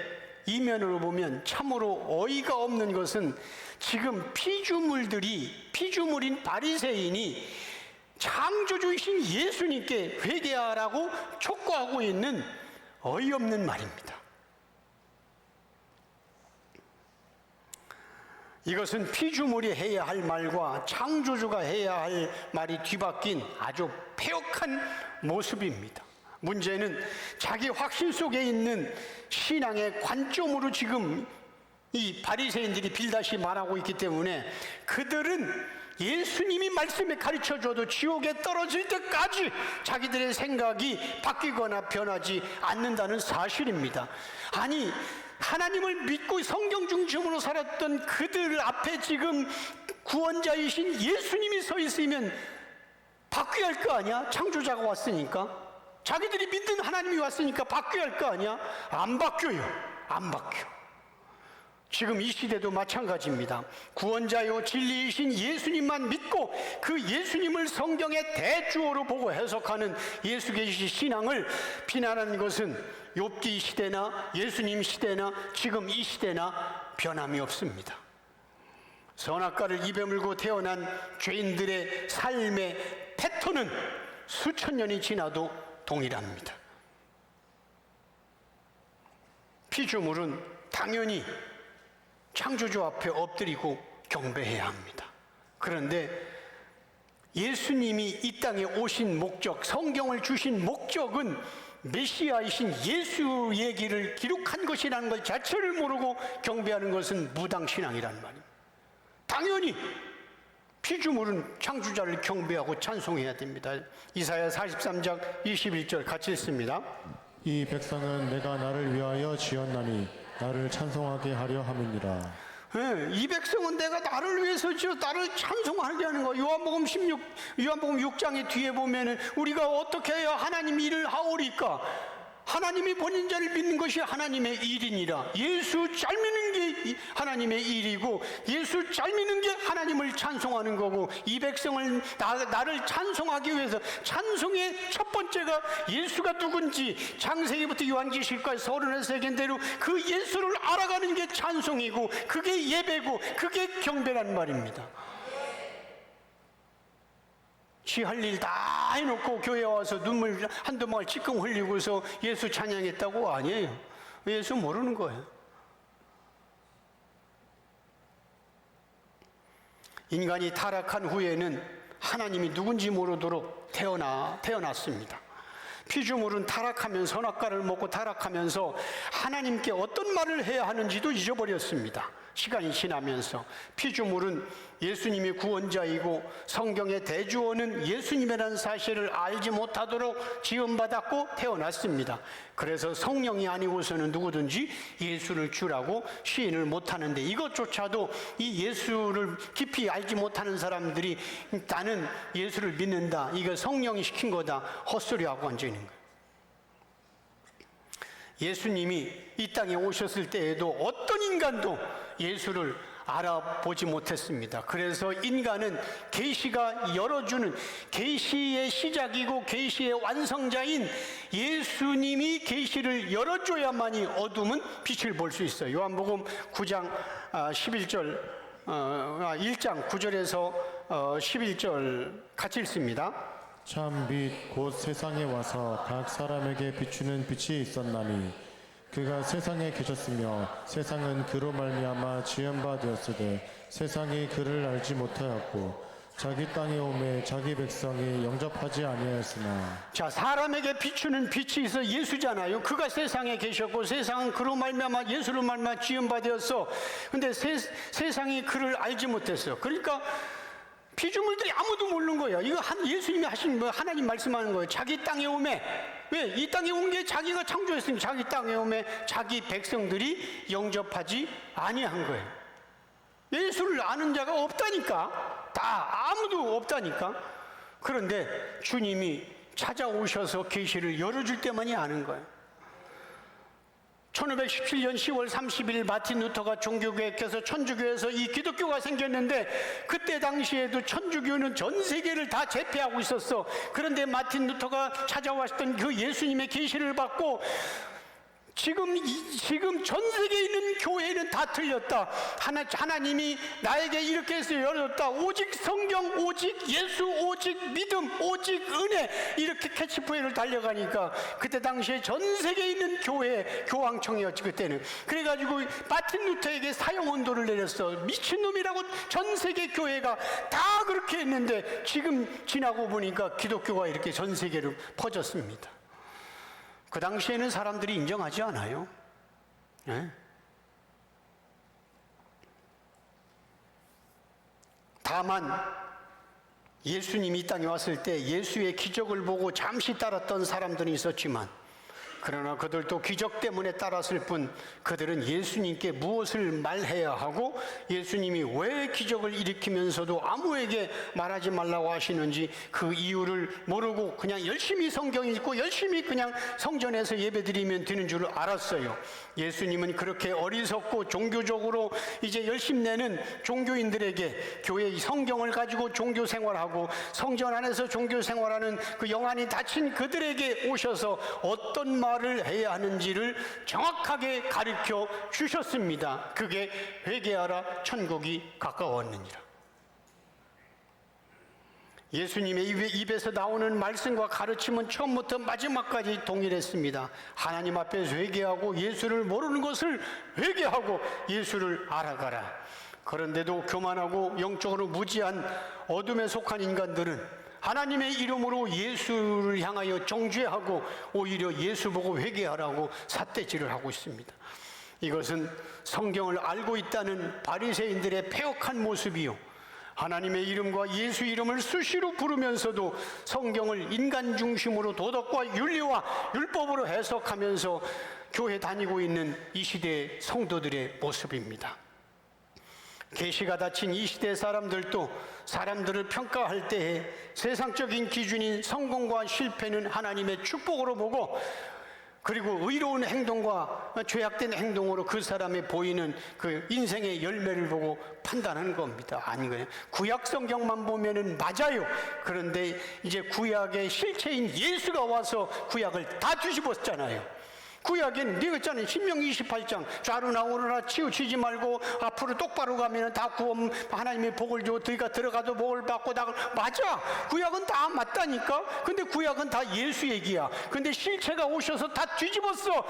A: 이면으로 보면 참으로 어이가 없는 것은 지금 피조물인 바리새인이 창조주이신 예수님께 회개하라고 촉구하고 있는 어이없는 말입니다. 이것은 피조물이 해야 할 말과 창조주가 해야 할 말이 뒤바뀐 아주 폐역한 모습입니다. 문제는 자기 확신 속에 있는 신앙의 관점으로 지금 이 바리새인들이 빌다시 말하고 있기 때문에 그들은 예수님이 말씀에 가르쳐줘도 지옥에 떨어질 때까지 자기들의 생각이 바뀌거나 변하지 않는다는 사실입니다. 아니, 하나님을 믿고 성경 중심으로 살았던 그들 앞에 지금 구원자이신 예수님이 서 있으면 바뀌어야 할 거 아니야? 창조자가 왔으니까. 자기들이 믿는 하나님이 왔으니까 바뀌어야 할 거 아니야? 안 바뀌어요. 안 바뀌어. 지금 이 시대도 마찬가지입니다. 구원자요 진리이신 예수님만 믿고 그 예수님을 성경의 대주어로 보고 해석하는 예수 계시 신앙을 비난하는 것은 욥기 시대나 예수님 시대나 지금 이 시대나 변함이 없습니다. 선악과를 입에 물고 태어난 죄인들의 삶의 패턴은 수천 년이 지나도 동일합니다. 피조물은 당연히 창조주 앞에 엎드리고 경배해야 합니다. 그런데 예수님이 이 땅에 오신 목적, 성경을 주신 목적은 메시아이신 예수 얘기를 기록한 것이라는 것 자체를 모르고 경배하는 것은 무당신앙이란 말입니다. 당연히 피조물은 창조자를 경배하고 찬송해야 됩니다. 이사야 43장 21절 같이 읽습니다.
B: 이 백성은 내가 나를 위하여 지었나니 나를 찬송하게 하려 함이니라.
A: 이 백성은 내가 나를 위해서 지어 나를 찬송하게 하는 거. 요한복음 6장의 뒤에 보면은 우리가 어떻게 해야 하나님 일을 하오리까? 하나님이 보낸 자를 믿는 것이 하나님의 일이니라. 예수 잘 믿는 게 하나님의 일이고 예수 잘 믿는 게 하나님을 찬송하는 거고, 이 백성을 나를 찬송하기 위해서 찬송의 첫 번째가 예수가 누군지 창세기부터 요한계시록까지 33개인대로 그 예수를 알아가는 게 찬송이고 그게 예배고 그게 경배란 말입니다. 지 할 일 다 해놓고 교회 와서 눈물 한두 방울 찌끔 흘리고서 예수 찬양했다고 아니에요. 예수 모르는 거예요. 인간이 타락한 후에는 하나님이 누군지 모르도록 태어났습니다. 피조물은 타락하면 선악과를 먹고 타락하면서 하나님께 어떤 말을 해야 하는지도 잊어버렸습니다. 시간이 지나면서 피조물은 예수님이 구원자이고 성경의 대주어는 예수님이라는 사실을 알지 못하도록 지음받았고 태어났습니다. 그래서 성령이 아니고서는 누구든지 예수를 주라고 시인을 못하는데, 이것조차도 이 예수를 깊이 알지 못하는 사람들이 나는 예수를 믿는다, 이거 성령이 시킨 거다 헛소리하고 앉아있는 거예요. 예수님이 이 땅에 오셨을 때에도 어떤 인간도 예수를 알아보지 못했습니다. 그래서 인간은 계시가 열어주는, 계시의 시작이고 계시의 완성자인 예수님이 계시를 열어줘야만이 어둠은 빛을 볼 수 있어요. 요한복음 9장 11절 1장 9절에서 11절 같이 읽습니다.
B: 참 빛 곧 세상에 와서 각 사람에게 비추는 빛이 있었나니 그가 세상에 계셨으며 세상은 그로 말미암아 지은 바 되었으되 세상이 그를 알지 못하였고 자기 땅에 오매 자기 백성이 영접하지 아니하였으나.
A: 자, 사람에게 비추는 빛이 있어 예수잖아요. 그가 세상에 계셨고 세상은 그로 말미암아 예수로 말미암아 지은 바 되었어. 근데 세상이 그를 알지 못했어. 그러니까 피조물들이 아무도 모르는 거예요. 이거 예수님이 하신 하나님 말씀하는 거예요. 자기 땅에 오매, 왜? 이 땅에 온 게 자기가 창조했으니까 자기 땅에 오매 자기 백성들이 영접하지 아니한 거예요. 예수를 아는 자가 없다니까. 다 아무도 없다니까. 그런데 주님이 찾아오셔서 계시를 열어줄 때만이 아는 거예요. 1517년 10월 30일 마틴 루터가 종교개혁해서 천주교에서 이 기독교가 생겼는데, 그때 당시에도 천주교는 전 세계를 다 제패하고 있었어. 그런데 마틴 루터가 찾아왔던 그 예수님의 계시를 받고 지금 전 세계에 있는 교회는 다 틀렸다. 하나님이 나에게 이렇게 해서 열었다. 오직 성경, 오직 예수, 오직 믿음, 오직 은혜, 이렇게 캐치프레이즈를 달려가니까 그때 당시에 전 세계에 있는 교회 교황청이었지 그때는. 그래가지고 마틴 루터에게 사형 언도를 내렸어. 미친놈이라고 전 세계 교회가 다 그렇게 했는데 지금 지나고 보니까 기독교가 이렇게 전 세계로 퍼졌습니다. 그 당시에는 사람들이 인정하지 않아요. 예? 다만 예수님이 이 땅에 왔을 때 예수의 기적을 보고 잠시 따랐던 사람들이 있었지만, 그러나 그들도 기적 때문에 따랐을 뿐 그들은 예수님께 무엇을 말해야 하고 예수님이 왜 기적을 일으키면서도 아무에게 말하지 말라고 하시는지 그 이유를 모르고 그냥 열심히 성경 읽고 열심히 그냥 성전에서 예배드리면 되는 줄 알았어요. 예수님은 그렇게 어리석고 종교적으로 이제 열심내는 종교인들에게 교회의 성경을 가지고 종교 생활하고 성전 안에서 종교 생활하는 그 영안이 닫힌 그들에게 오셔서 어떤 말을 해야 하는지를 정확하게 가르쳐 주셨습니다. 그게 회개하라 천국이 가까웠느니라. 예수님의 입에서 나오는 말씀과 가르침은 처음부터 마지막까지 동일했습니다. 하나님 앞에서 회개하고 예수를 모르는 것을 회개하고 예수를 알아가라. 그런데도 교만하고 영적으로 무지한 어둠에 속한 인간들은 하나님의 이름으로 예수를 향하여 정죄하고 오히려 예수 보고 회개하라고 삿대질을 하고 있습니다. 이것은 성경을 알고 있다는 바리새인들의 패역한 모습이요, 하나님의 이름과 예수 이름을 수시로 부르면서도 성경을 인간 중심으로 도덕과 윤리와 율법으로 해석하면서 교회 다니고 있는 이 시대의 성도들의 모습입니다. 계시가 닫힌 이 시대 사람들도 사람들을 평가할 때에 세상적인 기준인 성공과 실패는 하나님의 축복으로 보고, 그리고 의로운 행동과 죄악된 행동으로 그 사람의 보이는 그 인생의 열매를 보고 판단하는 겁니다. 아니거든요. 구약 성경만 보면은 맞아요. 그런데 이제 구약의 실체인 예수가 와서 구약을 다 뒤집었잖아요. 구약에는 네가 있잖아요. 신명기 28장 좌로나 우로나 치우치지 말고 앞으로 똑바로 가면 다 구원, 하나님의 복을 줘. 너희가 들어가도 복을 받고 다. 맞아. 구약은 다 맞다니까. 근데 구약은 다 예수 얘기야. 근데 실체가 오셔서 다 뒤집었어.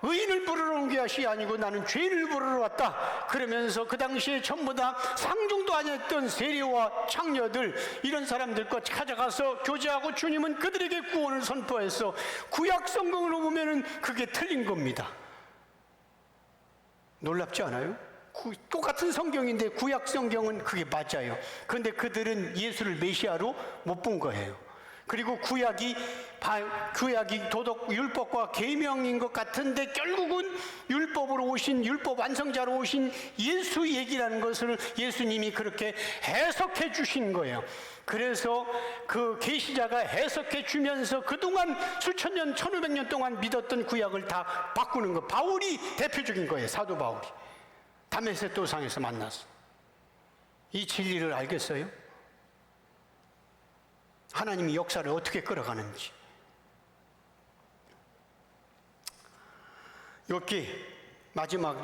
A: 의인을 부르러 온 것이 아니고 나는 죄인을 부르러 왔다. 그러면서 그 당시에 전부 다 상종도 안 했던 세리와 창녀들, 이런 사람들과 찾아가서 교제하고 주님은 그들에게 구원을 선포했어. 구약 성경으로 보면은 그게 틀린 겁니다. 놀랍지 않아요? 똑같은 성경인데 구약 성경은 그게 맞아요. 그런데 그들은 예수를 메시아로 못 본 거예요. 그리고 구약이 도덕 율법과 계명인 것 같은데 결국은 율법으로 오신, 율법 완성자로 오신 예수 얘기라는 것을 예수님이 그렇게 해석해 주신 거예요. 그래서 그 계시자가 해석해 주면서 그동안 수천 년, 1500년 동안 믿었던 구약을 다 바꾸는 거. 바울이 대표적인 거예요. 사도 바울이 다메섹 도상에서 만났어. 이 진리를 알겠어요? 하나님이 역사를 어떻게 끌어가는지. 욥기 마지막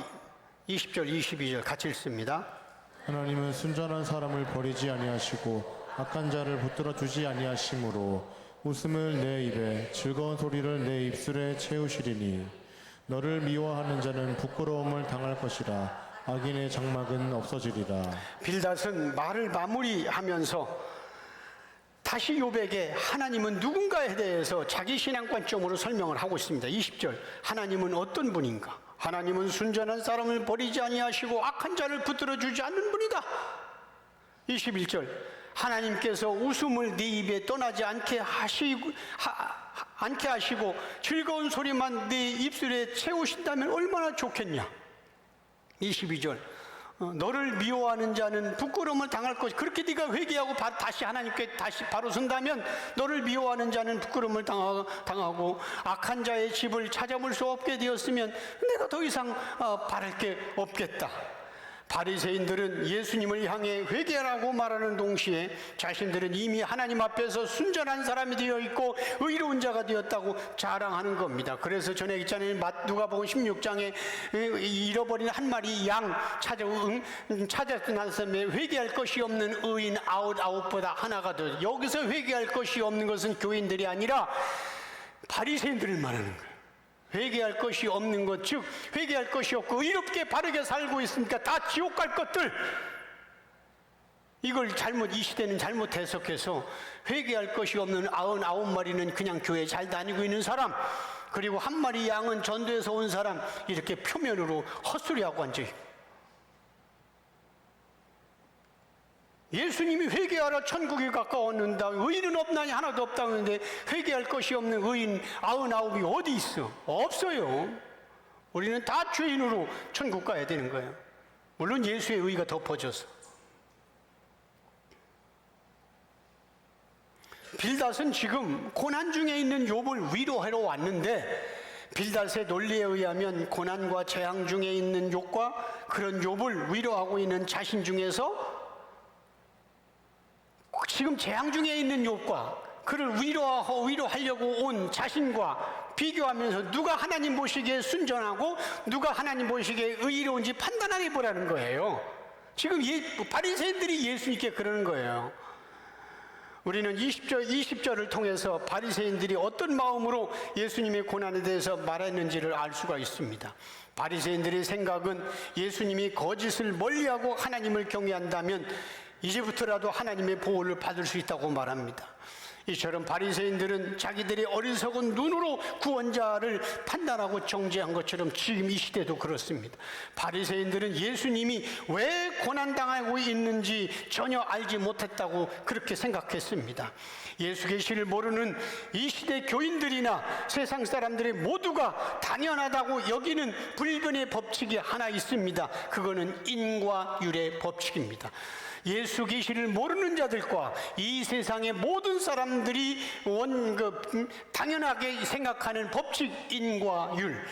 A: 20절 22절 같이 읽습니다.
B: 하나님은 순전한 사람을 버리지 아니하시고 악한 자를 붙들어 주지 아니하심으로 웃음을 내 입에 즐거운 소리를 내 입술에 채우시리니 너를 미워하는 자는 부끄러움을 당할 것이라 악인의 장막은 없어지리라. 빌닷은
A: 말을 마무리하면서 다시 욥에게 하나님은 누군가에 대해서 자기 신앙관점으로 설명을 하고 있습니다. 20절 하나님은 어떤 분인가? 하나님은 순전한 사람을 버리지 아니하시고 악한 자를 붙들어 주지 않는 분이다. 21절 하나님께서 웃음을 네 입에 떠나지 않게 하시고 즐거운 소리만 네 입술에 채우신다면 얼마나 좋겠냐. 22절 너를 미워하는 자는 부끄러움을 당할 것이. 그렇게 네가 회개하고 다시 하나님께 다시 바로 선다면 너를 미워하는 자는 부끄러움을 당하고 악한 자의 집을 찾아볼 수 없게 되었으면 내가 더 이상 바랄 게 없겠다. 바리새인들은 예수님을 향해 회개하라고 말하는 동시에 자신들은 이미 하나님 앞에서 순전한 사람이 되어 있고 의로운 자가 되었다고 자랑하는 겁니다. 그래서 전에 있잖아요. 누가복음 16장에 잃어버린 한 마리 양 찾았던 사람에 회개할 것이 없는 의인 아웃보다 하나가 더. 여기서 회개할 것이 없는 것은 교인들이 아니라 바리새인들을 말하는 거예요. 회개할 것이 없는 것, 즉 회개할 것이 없고 의롭게 바르게 살고 있으니까 다 지옥 갈 것들. 이걸 이 시대는 잘못 해석해서 회개할 것이 없는 99마리는 그냥 교회 잘 다니고 있는 사람, 그리고 한 마리 양은 전도에서 온 사람 이렇게 표면으로 헛소리하고 앉아있고, 예수님이 회개하라 천국이 가까웠는다, 의인은 없나니 하나도 없다 그러는데 회개할 것이 없는 의인 99이 어디 있어? 없어요. 우리는 다 죄인으로 천국 가야 되는 거예요. 물론 예수의 의가 덮어져서. 빌닷은 지금 고난 중에 있는 욥을 위로하러 왔는데, 빌닷의 논리에 의하면 고난과 재앙 중에 있는 욥과 그런 욥을 위로하고 있는 자신 중에서 지금 재앙 중에 있는 욥과 그를 위로하려고 온 자신과 비교하면서 누가 하나님 보시기에 순전하고 누가 하나님 보시기에 의로운지 판단해 보라는 거예요. 지금 바리새인들이 예수님께 그러는 거예요. 우리는 20절을 통해서 바리새인들이 어떤 마음으로 예수님의 고난에 대해서 말했는지를 알 수가 있습니다. 바리새인들의 생각은 예수님이 거짓을 멀리하고 하나님을 경외한다면 이제부터라도 하나님의 보호를 받을 수 있다고 말합니다. 이처럼 바리새인들은 자기들의 어리석은 눈으로 구원자를 판단하고 정죄한 것처럼 지금 이 시대도 그렇습니다. 바리새인들은 예수님이 왜 고난당하고 있는지 전혀 알지 못했다고 그렇게 생각했습니다. 예수 계시를 모르는 이 시대 교인들이나 세상 사람들이 모두가 당연하다고 여기는 불변의 법칙이 하나 있습니다. 그거는 인과율의 법칙입니다. 예수 계시를 모르는 자들과 이 세상의 모든 사람들이 당연하게 생각하는 법칙 인과율,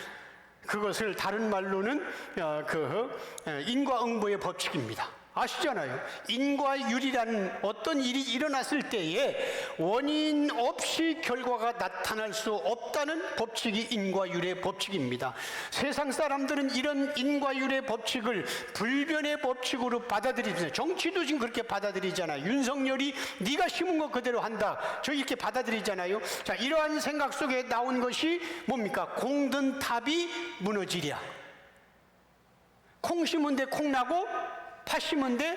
A: 그것을 다른 말로는 인과응보의 법칙입니다. 아시잖아요. 인과율이라는 어떤 일이 일어났을 때에 원인 없이 결과가 나타날 수 없다는 법칙이 인과율의 법칙입니다. 세상 사람들은 이런 인과율의 법칙을 불변의 법칙으로 받아들입니다. 정치도 지금 그렇게 받아들이잖아요. 윤석열이 네가 심은 거 그대로 한다, 저 이렇게 받아들이잖아요. 자, 이러한 생각 속에 나온 것이 뭡니까? 공든 탑이 무너지랴. 콩 심은 데 콩 나고 팥 심은 데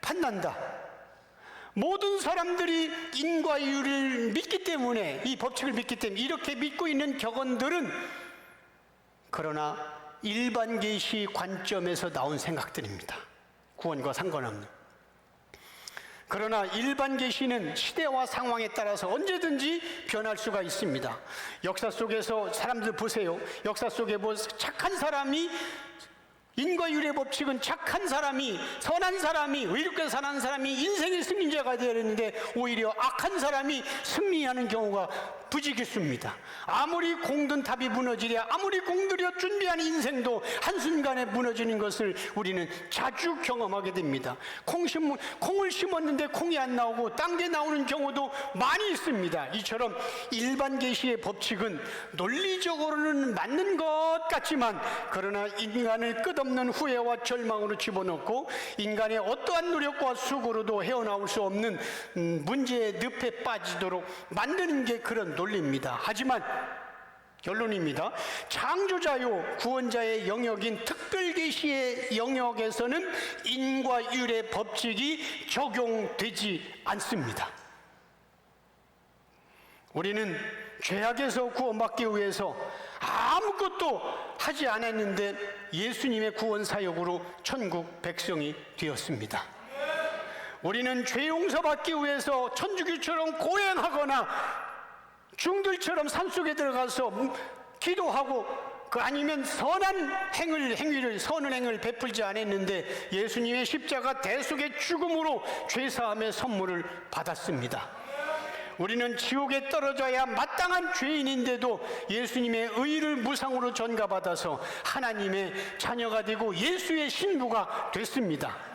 A: 팥 난다. 모든 사람들이 인과율을 믿기 때문에, 이 법칙을 믿기 때문에 이렇게 믿고 있는 격언들은 그러나 일반 계시 관점에서 나온 생각들입니다. 구원과 상관없는. 그러나 일반 계시는 시대와 상황에 따라서 언제든지 변할 수가 있습니다. 역사 속에서 사람들 보세요. 역사 속에 착한 사람이, 인과율의 법칙은 착한 사람이, 선한 사람이, 의롭게 사는 사람이 인생의 승리자가 되어야 되는데 오히려 악한 사람이 승리하는 경우가 부지기수입니다. 아무리 공든 탑이 무너지랴, 아무리 공들여 준비한 인생도 한순간에 무너지는 것을 우리는 자주 경험하게 됩니다. 콩을 심었는데 콩이 안 나오고 딴 게 나오는 경우도 많이 있습니다. 이처럼 일반 계시의 법칙은 논리적으로는 맞는 것 같지만, 그러나 인간을 끝없는 후회와 절망으로 집어넣고 인간의 어떠한 노력과 수고로도 헤어나올 수 없는 문제의 늪에 빠지도록 만드는 게 그런 논리입니다. 하지만 결론입니다. 창조자요 구원자의 영역인 특별계시의 영역에서는 인과율의 법칙이 적용되지 않습니다. 우리는 죄악에서 구원받기 위해서 아무것도 하지 않았는데 예수님의 구원 사역으로 천국 백성이 되었습니다. 우리는 죄 용서받기 위해서 천주교처럼 고행하거나 중들처럼 산속에 들어가서 기도하고 아니면 선한 행위를 베풀지 않았는데 예수님의 십자가 대속의 죽음으로 죄사함의 선물을 받았습니다. 우리는 지옥에 떨어져야 마땅한 죄인인데도 예수님의 의를 무상으로 전가받아서 하나님의 자녀가 되고 예수의 신부가 됐습니다.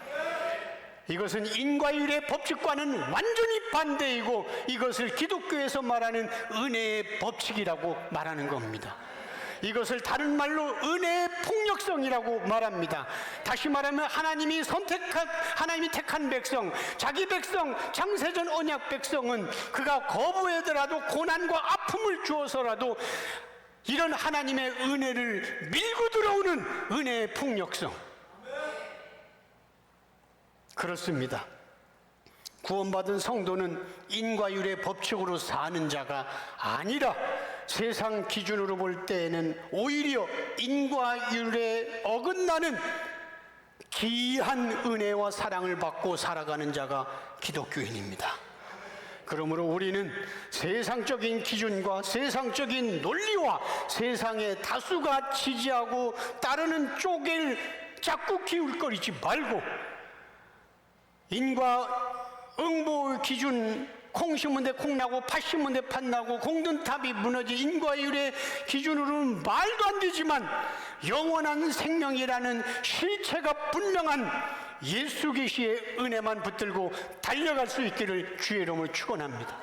A: 이것은 인과율의 법칙과는 완전히 반대이고, 이것을 기독교에서 말하는 은혜의 법칙이라고 말하는 겁니다. 이것을 다른 말로 은혜의 폭력성이라고 말합니다. 다시 말하면 하나님이 택한 백성, 자기 백성, 창세전 언약 백성은 그가 거부하더라도 고난과 아픔을 주어서라도 이런 하나님의 은혜를 밀고 들어오는 은혜의 폭력성. 그렇습니다. 구원받은 성도는 인과율의 법칙으로 사는 자가 아니라 세상 기준으로 볼 때에는 오히려 인과율에 어긋나는 귀한 은혜와 사랑을 받고 살아가는 자가 기독교인입니다. 그러므로 우리는 세상적인 기준과 세상적인 논리와 세상의 다수가 지지하고 따르는 쪽을 자꾸 기울거리지 말고 인과응보 기준, 콩 심은 데 콩 나고 팥 심은 데 팥 나고 공든탑이 무너진 인과율의 기준으로는 말도 안 되지만 영원한 생명이라는 실체가 분명한 예수 계시의 은혜만 붙들고 달려갈 수 있기를 주의 이름으로 축원합니다.